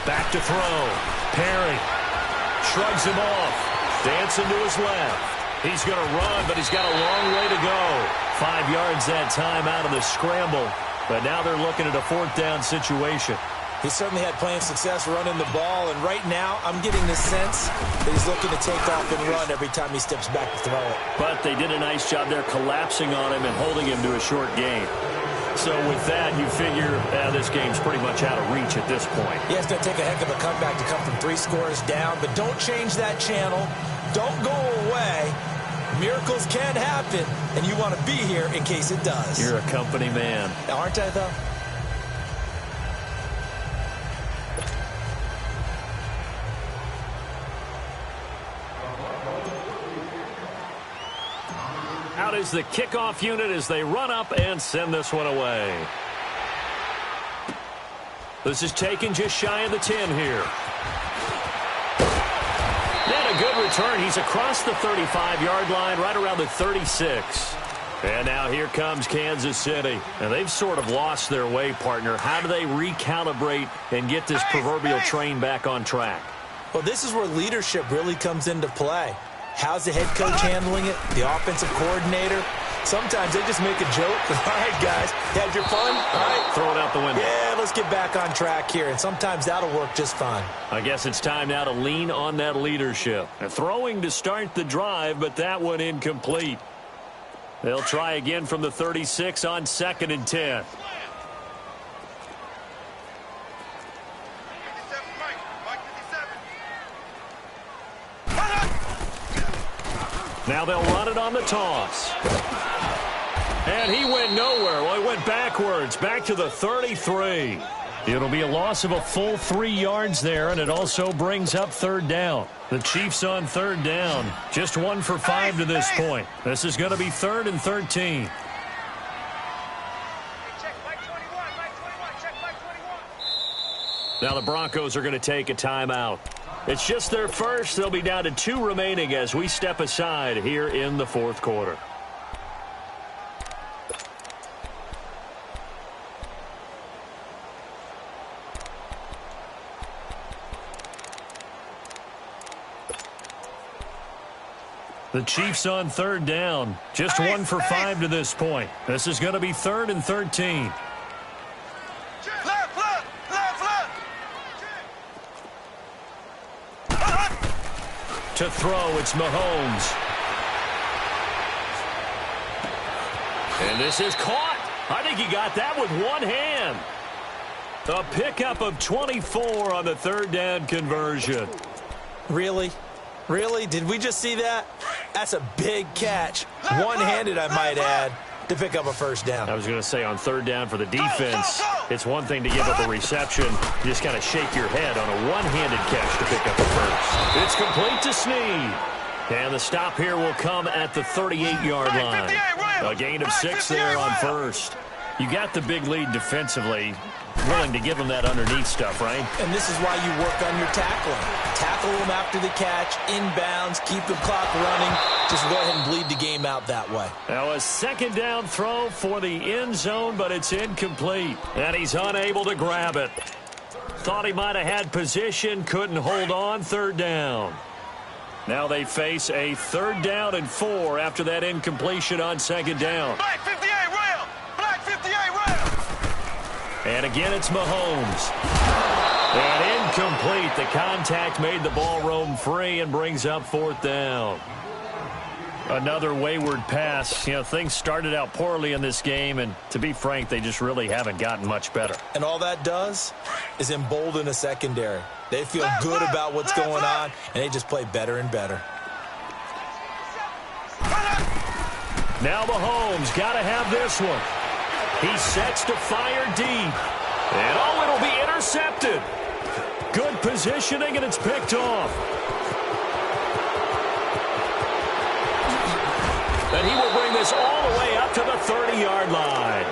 Back to throw. Perry shrugs him off. Dancing to his left. He's going to run, but he's got a long way to go. 5 yards that time out of the scramble. But now they're looking at a 4th down situation. He certainly had plenty of success running the ball, and right now I'm getting the sense that he's looking to take off and run every time he steps back to throw it. But they did a nice job there collapsing on him and holding him to a short gain. So with that, you figure this game's pretty much out of reach at this point. Yeah, it's going to take a heck of a comeback to come from 3 scores down, but don't change that channel. Don't go away. Miracles can happen, and you want to be here in case it does. You're a company man. Aren't I, though? Out out is the kickoff unit as they run up and send this one away. This is taken just shy of the 10 here. And a good return. He's across the 35-yard line, right around the 36. And now here comes Kansas City. And they've sort of lost their way, partner. How do they recalibrate and get this proverbial train back on track? Well, this is where leadership really comes into play. How's the head coach handling it? The offensive coordinator? Sometimes they just make a joke. All right, guys, had your fun? All right. Throw it out the window. Yeah, let's get back on track here. And sometimes that'll work just fine. I guess it's time now to lean on that leadership. Throwing to start the drive, but that one incomplete. They'll try again from the 36 on 2nd and 10. Now they'll run it on the toss. And he went nowhere. Well, he went backwards, back to the 33. It'll be a loss of a full 3 yards there, and it also brings up 3rd down. The Chiefs on 3rd down. Just 1 for 5 to this point. This is going to be 3rd and 13. Now the Broncos are going to take a timeout. It's just their first. They'll be down to 2 remaining as we step aside here in the 4th quarter. The Chiefs on 3rd down. Just 1 for 5 to this point. This is going to be 3rd and 13. To throw, it's Mahomes. And this is caught. I think he got that with one hand. A pickup of 24 on the 3rd down conversion. Really? Really? Did we just see that? That's a big catch. One-handed, I might add, to pick up a 1st down. I was going to say on 3rd down for the defense, it's one thing to give up a reception. You just kind of shake your head on a one-handed catch to pick up a 1st. It's complete to Snead. And the stop here will come at the 38-yard line. A gain of 6 there on 1st. You got the big lead defensively. Willing to give them that underneath stuff, right? And this is why you work on your tackling. Tackle them after the catch, inbounds, keep the clock running. Just go ahead and bleed the game out that way. Now a 2nd down throw for the end zone, but it's incomplete. And he's unable to grab it. Thought he might have had position, couldn't hold on. 3rd down. Now they face a 3rd down and 4 after that incompletion on 2nd down. Black 58 rail! Black 58 rail! And again, it's Mahomes. And incomplete. The contact made the ball roam free and brings up 4th down. Another wayward pass. You know, things started out poorly in this game, and to be frank, they just really haven't gotten much better. And all that does is embolden a secondary. They feel good about what's going on, and they just play better and better. Now Mahomes got to have this one. He sets to fire deep. And, oh, it'll be intercepted. Good positioning, and it's picked off. And he will bring this all the way up to the 30-yard line.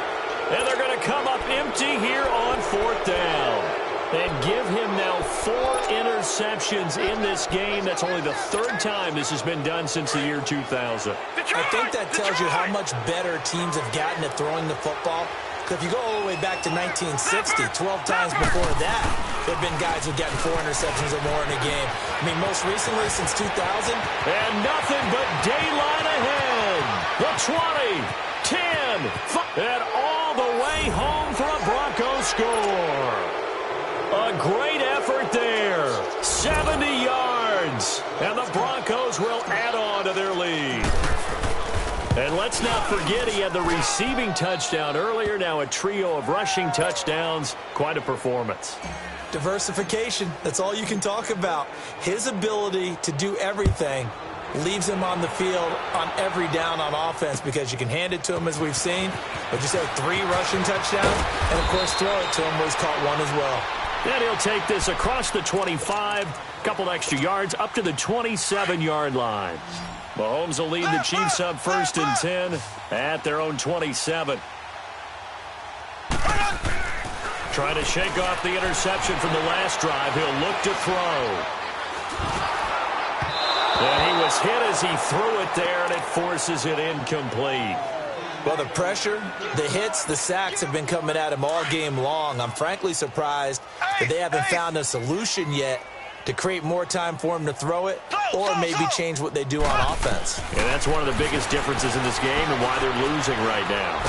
And they're going to come up empty here on 4th down. And give him now 4 interceptions in this game. That's only the 3rd time this has been done since the year 2000. I think that tells you how much better teams have gotten at throwing the football. Because if you go all the way back to 1960, 12 times before that, there have been guys who've gotten 4 interceptions or more in a game. I mean, most recently since 2000. And nothing but daylight ahead. The 20, 10, 5, and all the way home for a Broncos score. A great effort there. 70 yards. And the Broncos will add on to their lead. And let's not forget he had the receiving touchdown earlier. Now a trio of rushing touchdowns. Quite a performance. Diversification. That's all you can talk about. His ability to do everything leaves him on the field on every down on offense because you can hand it to him as we've seen. But just had 3 rushing touchdowns and, of course, throw it to him where he's caught 1 as well. And he'll take this across the 25, couple extra yards, up to the 27-yard line. Mahomes will lead the Chiefs up 1st and 10 at their own 27. Trying to shake off the interception from the last drive. He'll look to throw. And he was hit as he threw it there, and it forces it incomplete. Well, the pressure, the hits, the sacks have been coming at him all game long. I'm frankly surprised that they haven't found a solution yet to create more time for him to throw it or maybe change what they do on offense. And that's one of the biggest differences in this game and why they're losing right now.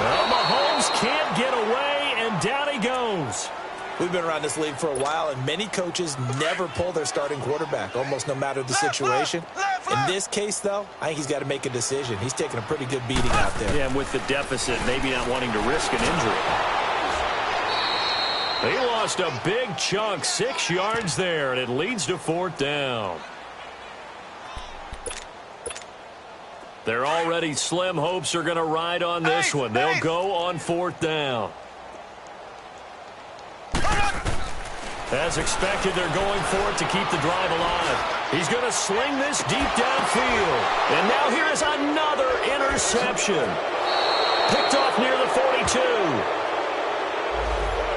Well, Mahomes can't get away, and down he goes. We've been around this league for a while, and many coaches never pull their starting quarterback, almost no matter the situation. In this case, though, I think he's got to make a decision. He's taking a pretty good beating out there. Yeah, and with the deficit, maybe not wanting to risk an injury. He lost a big chunk, 6 yards there, and it leads to 4th down. They're already slim hopes are going to ride on this one. They'll go on 4th down. As expected, they're going for it to keep the drive alive. He's going to sling this deep downfield. And now here is another interception. Picked off near the 42.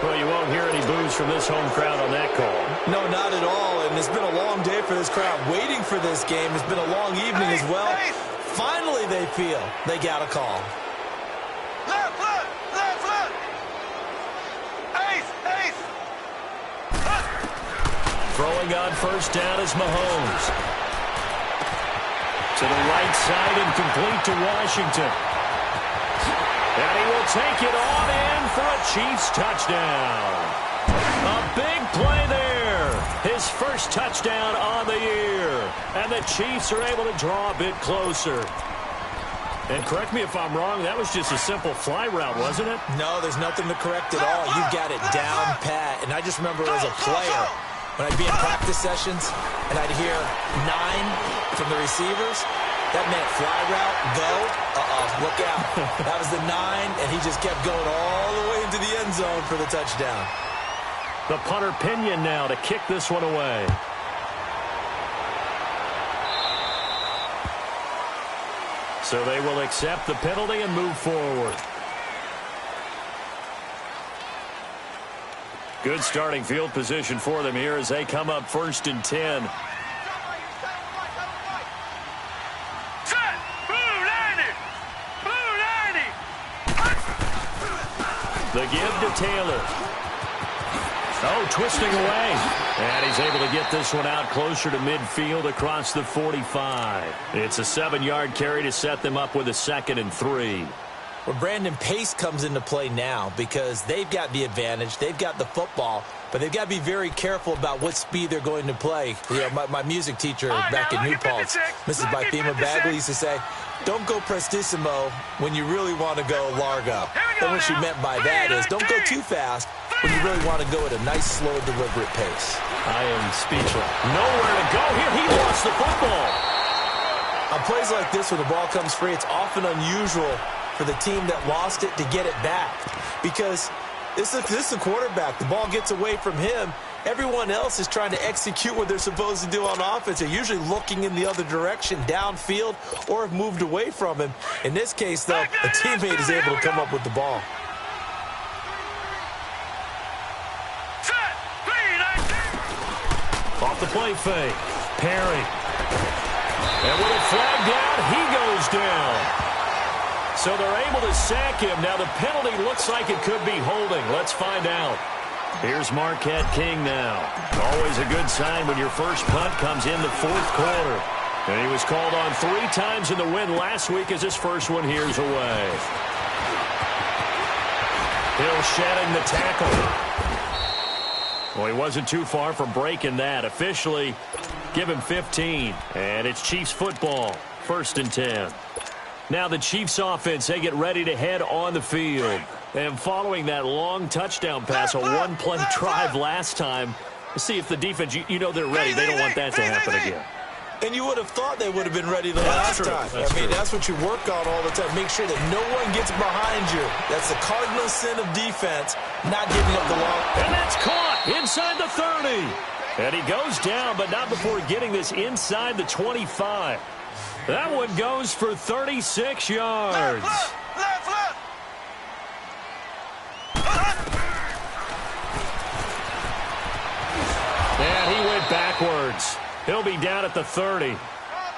Well, you won't hear any boos from this home crowd on that call. No, not at all. And it's been a long day for this crowd. Waiting for this game. It's been a long evening as well. Finally, they feel they got a call. Left foot! Left foot! Ace! Ace! Throwing on 1st down is Mahomes. To the right side and complete to Washington. And he will take it on in for a Chiefs touchdown. A big play there. His first touchdown on the year. And the Chiefs are able to draw a bit closer. And correct me if I'm wrong, that was just a simple fly route, wasn't it? No, there's nothing to correct at all. You've got it down pat. And I just remember as a player, when I'd be in practice sessions and I'd hear 9 from the receivers, that meant fly route, go, look out. That was the 9, and he just kept going all the way into the end zone for the touchdown. The punter Pinion now to kick this one away. So they will accept the penalty and move forward. Good starting field position for them here as they come up 1st and 10. The give to Taylor. Oh, twisting away. And he's able to get this one out closer to midfield across the 45. It's a 7-yard carry to set them up with a 2nd and 3. Well, Brandon, pace comes into play now because they've got the advantage. They've got the football, but they've got to be very careful about what speed they're going to play. You know, my music teacher back in New Paltz, Mrs. Bythema Bagley, used to say, don't go prestissimo when you really want to go largo. And what she meant by that is don't go too fast when you really want to go at a nice, slow, deliberate pace. I am speechless. Nowhere to go here. He lost the football. On plays like this where the ball comes free, it's often unusual for the team that lost it to get it back because this is the quarterback. The ball gets away from him. Everyone else is trying to execute what they're supposed to do on offense. They're usually looking in the other direction, downfield, or have moved away from him. In this case, though, a teammate is able to come up with the ball. Off the play fake. Perry. And with a flag down, he goes down. So they're able to sack him. Now the penalty looks like it could be holding. Let's find out. Here's Marquette King now. Always a good sign when your first punt comes in the 4th quarter. And he was called on 3 times in the win last week as his first one here's away. Hill shedding the tackle. Well, he wasn't too far from breaking that. Officially, give him 15. And it's Chiefs football. 1st and 10. Now the Chiefs offense, they get ready to head on the field. And following that long touchdown pass, a one-play drive last time, let's see if the defense, you know they're ready. They don't want that to happen again. And you would have thought they would have been ready the last time. I mean, that's what you work on all the time. Make sure that no one gets behind you. That's the cardinal sin of defense, not giving up the ball. And that's caught inside the 30. And he goes down, but not before getting this inside the 25. That one goes for 36 yards. Left. And he went backwards. He'll be down at the 30.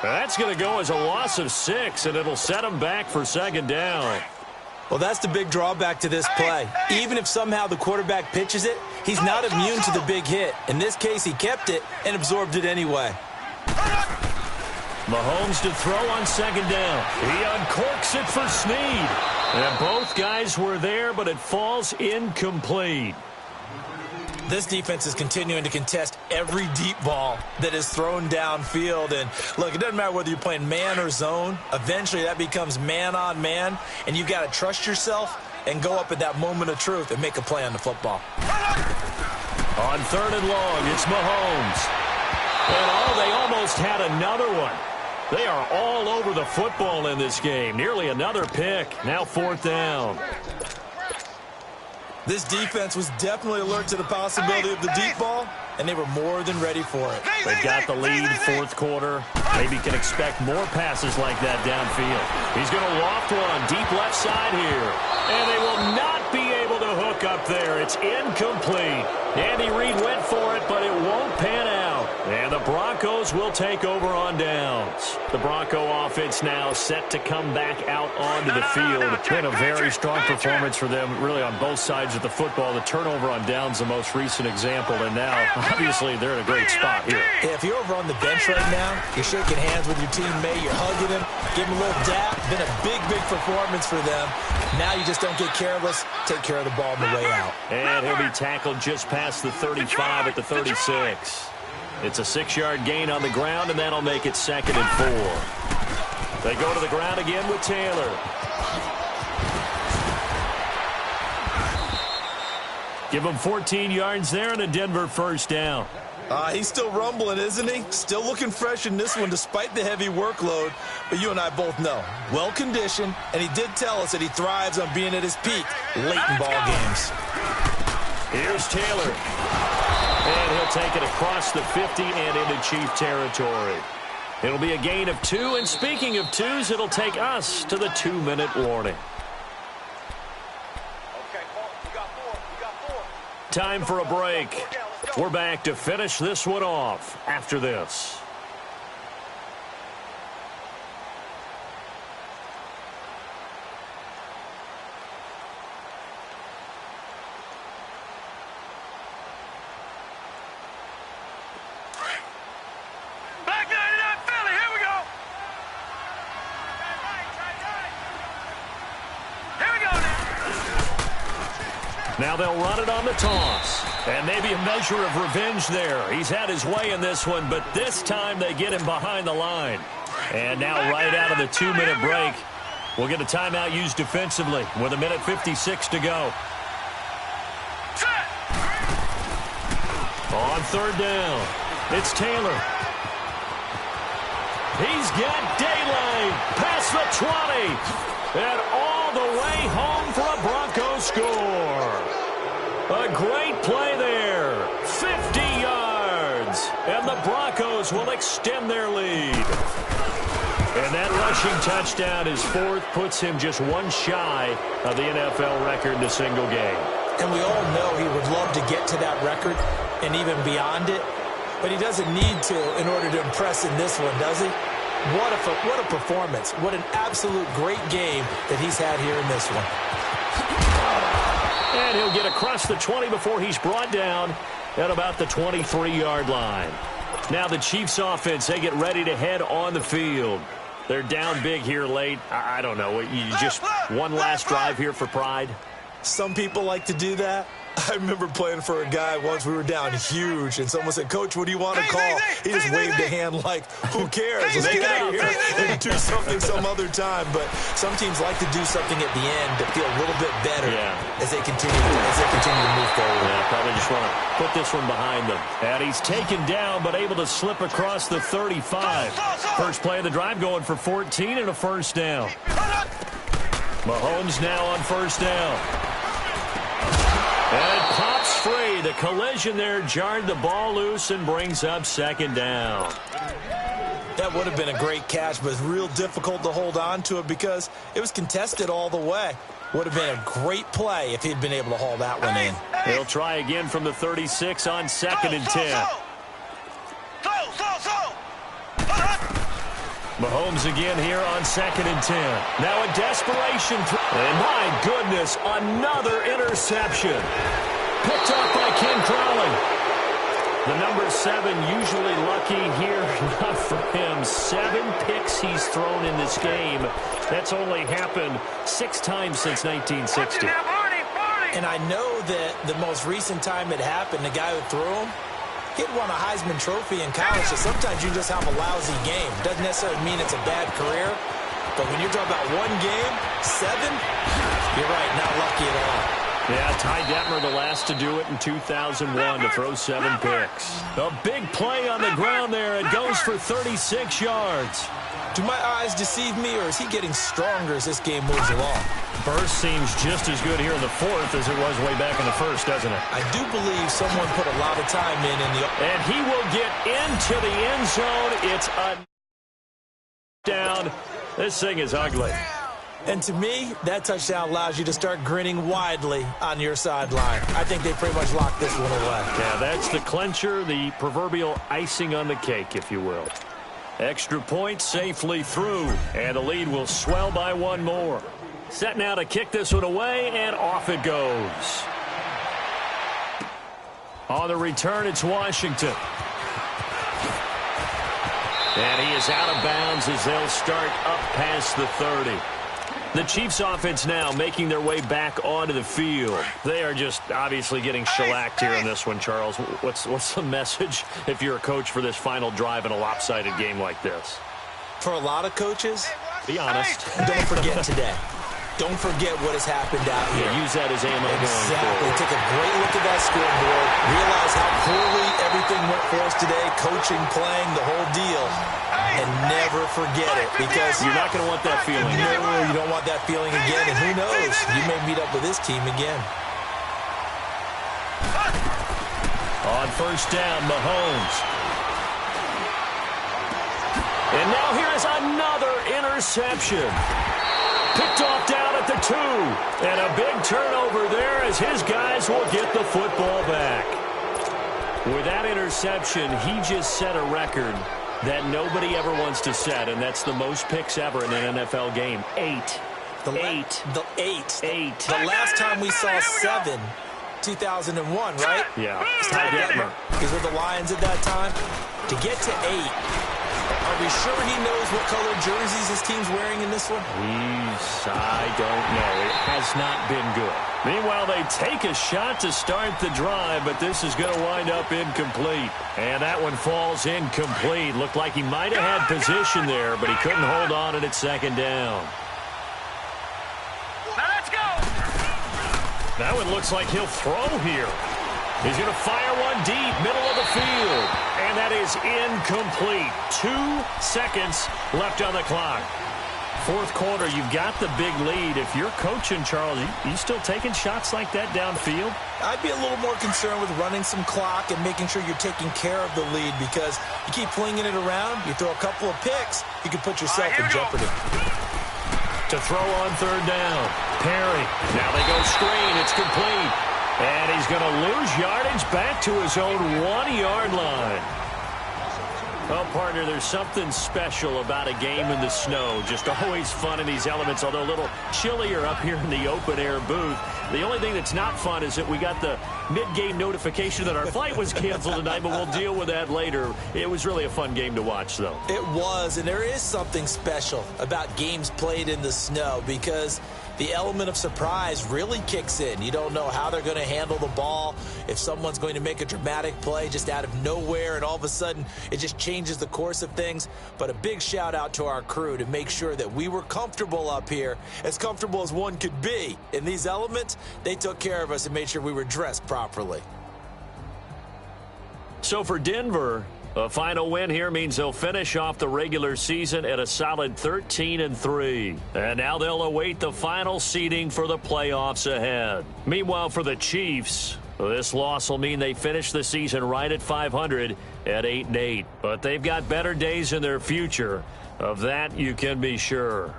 That's going to go as a loss of 6, and it'll set him back for second down. Well, that's the big drawback to this play. Even if somehow the quarterback pitches it, he's not immune to the big hit. In this case, he kept it and absorbed it anyway. Mahomes to throw on second down. He uncorks it for Snead. And both guys were there, but it falls incomplete. This defense is continuing to contest every deep ball that is thrown downfield. And, look, it doesn't matter whether you're playing man or zone. Eventually, that becomes man-on-man, and you've got to trust yourself and go up at that moment of truth and make a play on the football. On third and long, it's Mahomes. And, they almost had another one. They are all over the football in this game. Nearly another pick. Now fourth down. This defense was definitely alert to the possibility of the deep ball, and they were more than ready for it. They've got the lead, fourth quarter. Maybe can expect more passes like that downfield. He's going to loft one deep left side here. And they will not be able to hook up there. It's incomplete. Andy Reid went for it, but it won't pan out. And the Broncos will take over on downs. The Bronco offense now set to come back out onto the field. Been a very strong performance for them, really on both sides of the football. The turnover on downs, the most recent example. And now, obviously, they're in a great spot here. Yeah, if you're over on the bench right now, you're shaking hands with your teammate, you're hugging him, giving him a little dap. Been a big, big performance for them. Now you just don't get careless. Take care of the ball on the way out. And he'll be tackled just past the 35 at the 36. It's a 6-yard gain on the ground, and that'll make it 2nd and 4. They go to the ground again with Taylor. Give him 14 yards there and a Denver first down. He's still rumbling, isn't he? Still looking fresh in this one despite the heavy workload. But you and I both know, well-conditioned, and he did tell us that he thrives on being at his peak late in ball games. Here's Taylor. And he'll take it across the 50 and into Chief territory. It'll be a gain of 2, and speaking of 2s, it'll take us to the 2-minute warning. Time for a break. We're back to finish this one off after this. Now they'll run it on the toss. And maybe a measure of revenge there. He's had his way in this one, but this time they get him behind the line. And now right out of the 2-minute break, we'll get a timeout used defensively with 1:56 to go. On third down, it's Taylor. He's got daylight past the 20 and all the way home for a Broncos score. A great play there. 50 yards. And the Broncos will extend their lead. And that rushing touchdown, his 4th, puts him just one shy of the NFL record in a single game. And we all know he would love to get to that record and even beyond it. But he doesn't need to in order to impress in this one, does he? What a performance. What an absolute great game that he's had here in this one. And he'll get across the 20 before he's brought down at about the 23-yard line. Now the Chiefs offense, they get ready to head on the field. They're down big here late. I don't know. You just one last drive here for pride? Some people like to do that. I remember playing for a guy once. We were down huge, and someone said, "Coach, what do you want to call?" He just waved a hand like, "Who cares? Let's get out of here and do something some other time." But some teams like to do something at the end to feel a little bit better as they continue to move forward. Yeah, probably just want to put this one behind them. And he's taken down, but able to slip across the 35. First play of the drive going for 14 and a first down. Mahomes now on first down. And it pops free. The collision there jarred the ball loose and brings up second down. That would have been a great catch, but it's real difficult to hold on to it because it was contested all the way. Would have been a great play if he'd been able to haul that one in. He'll try again from the 36 on 2nd and 10. Mahomes again here on 2nd and 10. Now a desperation. And my goodness, another interception. Picked off by Ken Crowley. The number 7 usually lucky here. Not for him. 7 picks he's thrown in this game. That's only happened 6 times since 1960. And I know that the most recent time it happened, the guy who threw him, he'd won a Heisman Trophy in college, so sometimes you just have a lousy game. Doesn't necessarily mean it's a bad career, but when you're talking about one game, 7, you're right, not lucky at all. Yeah, Ty Detmer the last to do it in 2001 to throw 7 picks. A big play on the ground there. It goes for 36 yards. Do my eyes deceive me, or is he getting stronger as this game moves along? Burst seems just as good here in the 4th as it was way back in the 1st, doesn't it? I do believe someone put a lot of time in the... And he will get into the end zone. It's a down. This thing is ugly. And to me, that touchdown allows you to start grinning widely on your sideline. I think they pretty much locked this one away. Yeah, that's the clincher, the proverbial icing on the cake, if you will. Extra point safely through, and the lead will swell by 1 more. Set now to kick this one away, and off it goes. On the return, it's Washington. And he is out of bounds as they'll start up past the 30. The Chiefs offense now making their way back onto the field. They are just obviously getting shellacked here in this one, Charles. What's the message if you're a coach for this final drive in a lopsided game like this? For a lot of coaches, be honest. Don't forget today. Don't forget what has happened out here. Yeah, use that as ammo exactly. going forward. Take a great look at that scoreboard. Realize how poorly everything went for us today. Coaching, playing, the whole deal. And never forget it, because you're not going to want that feeling. No, you don't want that feeling again. And who knows? You may meet up with this team again. On first down, Mahomes. And now here is another interception. Picked off down at the 2. And a big turnover there as his guys will get the football back. With that interception, he just set a record that nobody ever wants to set, and that's the most picks ever in an NFL game. 8. The 8. The last time we saw 7, 2001, right? Yeah. Ty Detmer. Because with the Lions at that time, to get to 8, are we sure he knows what color jerseys his team's wearing in this one? I don't know. It has not been good. Meanwhile, they take a shot to start the drive, but this is going to wind up incomplete. And that one falls incomplete. Looked like he might have had position there, but he couldn't hold on at 2nd down. Now let's go. That one looks like he'll throw here. He's going to fire one deep, middle of the field. And that is incomplete. 2 seconds left on the clock. 4th quarter, you've got the big lead. If you're coaching, Charles, you still taking shots like that downfield? I'd be a little more concerned with running some clock and making sure you're taking care of the lead, because you keep flinging it around, you throw a couple of picks, you can put yourself in jeopardy. To throw on 3rd down. Perry. Now they go screen. It's complete. And he's going to lose yardage back to his own 1-yard line. Well, partner, there's something special about a game in the snow. Just always fun in these elements, although a little chillier up here in the open-air booth. The only thing that's not fun is that we got the mid-game notification that our flight was canceled tonight, but we'll deal with that later. It was really a fun game to watch, though. It was, and there is something special about games played in the snow because the element of surprise really kicks in. You don't know how they're going to handle the ball, if someone's going to make a dramatic play just out of nowhere, and all of a sudden it just changes the course of things. But a big shout out to our crew to make sure that we were comfortable up here, as comfortable as one could be. In these elements, they took care of us and made sure we were dressed properly. So for Denver, a final win here means they'll finish off the regular season at a solid 13-3. And now they'll await the final seeding for the playoffs ahead. Meanwhile, for the Chiefs, this loss will mean they finish the season right at 500 at 8-8. But they've got better days in their future. Of that, you can be sure.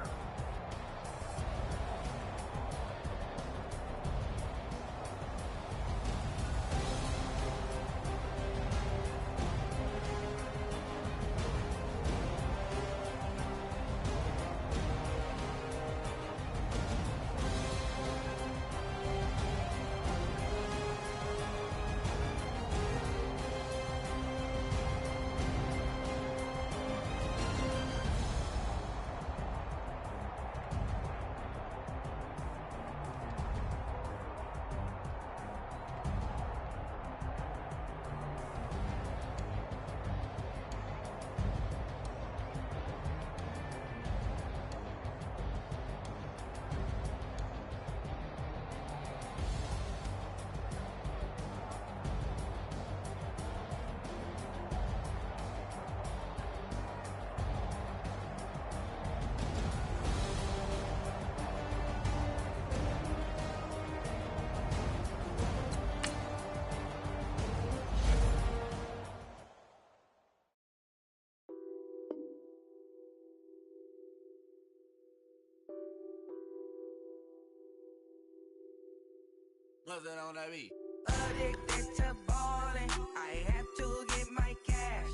What's that on that beat? Addicted to ballin', I have to get my cash.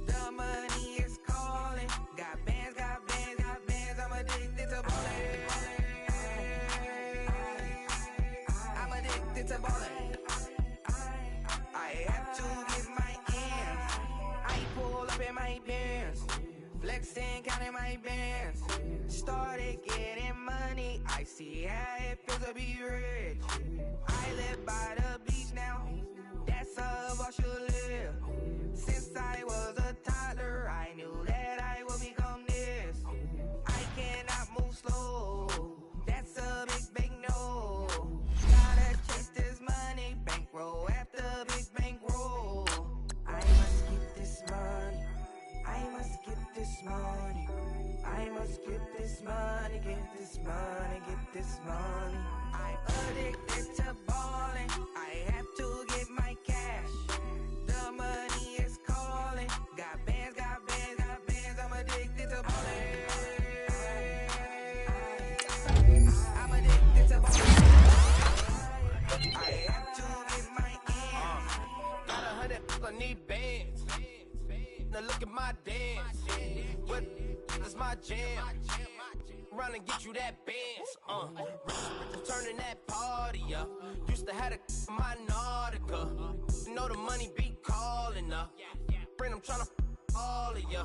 The money is calling. Got bands, got bands, got bands. I'm addicted to ballin'. I'm addicted to ballin'. I have to get my ends. I pull up in my Benz, flexing, counting my bands. Started getting money. I see how it feels to be rich. I live by the beach now, that's how I should live. Since I was a toddler, I knew that I would become this. I cannot move slow, that's a big no. Gotta chase this money, bankroll after big bankroll. I must get this money, I must get this money. I must get this money, get this money, get this money. I addicted to ballin', I have to get my cash. The money is calling. Got bands, got bands, got bands. I'm addicted to ballin'. I'm addicted to ballin'. I have to get my ends. Got 100, I need bands. Now look at my dance. What is my jam? Run and get you that bands. Turning that party up. Used to have a my Nautica. You know the money be calling up. Friend, I'm tryna all of ya.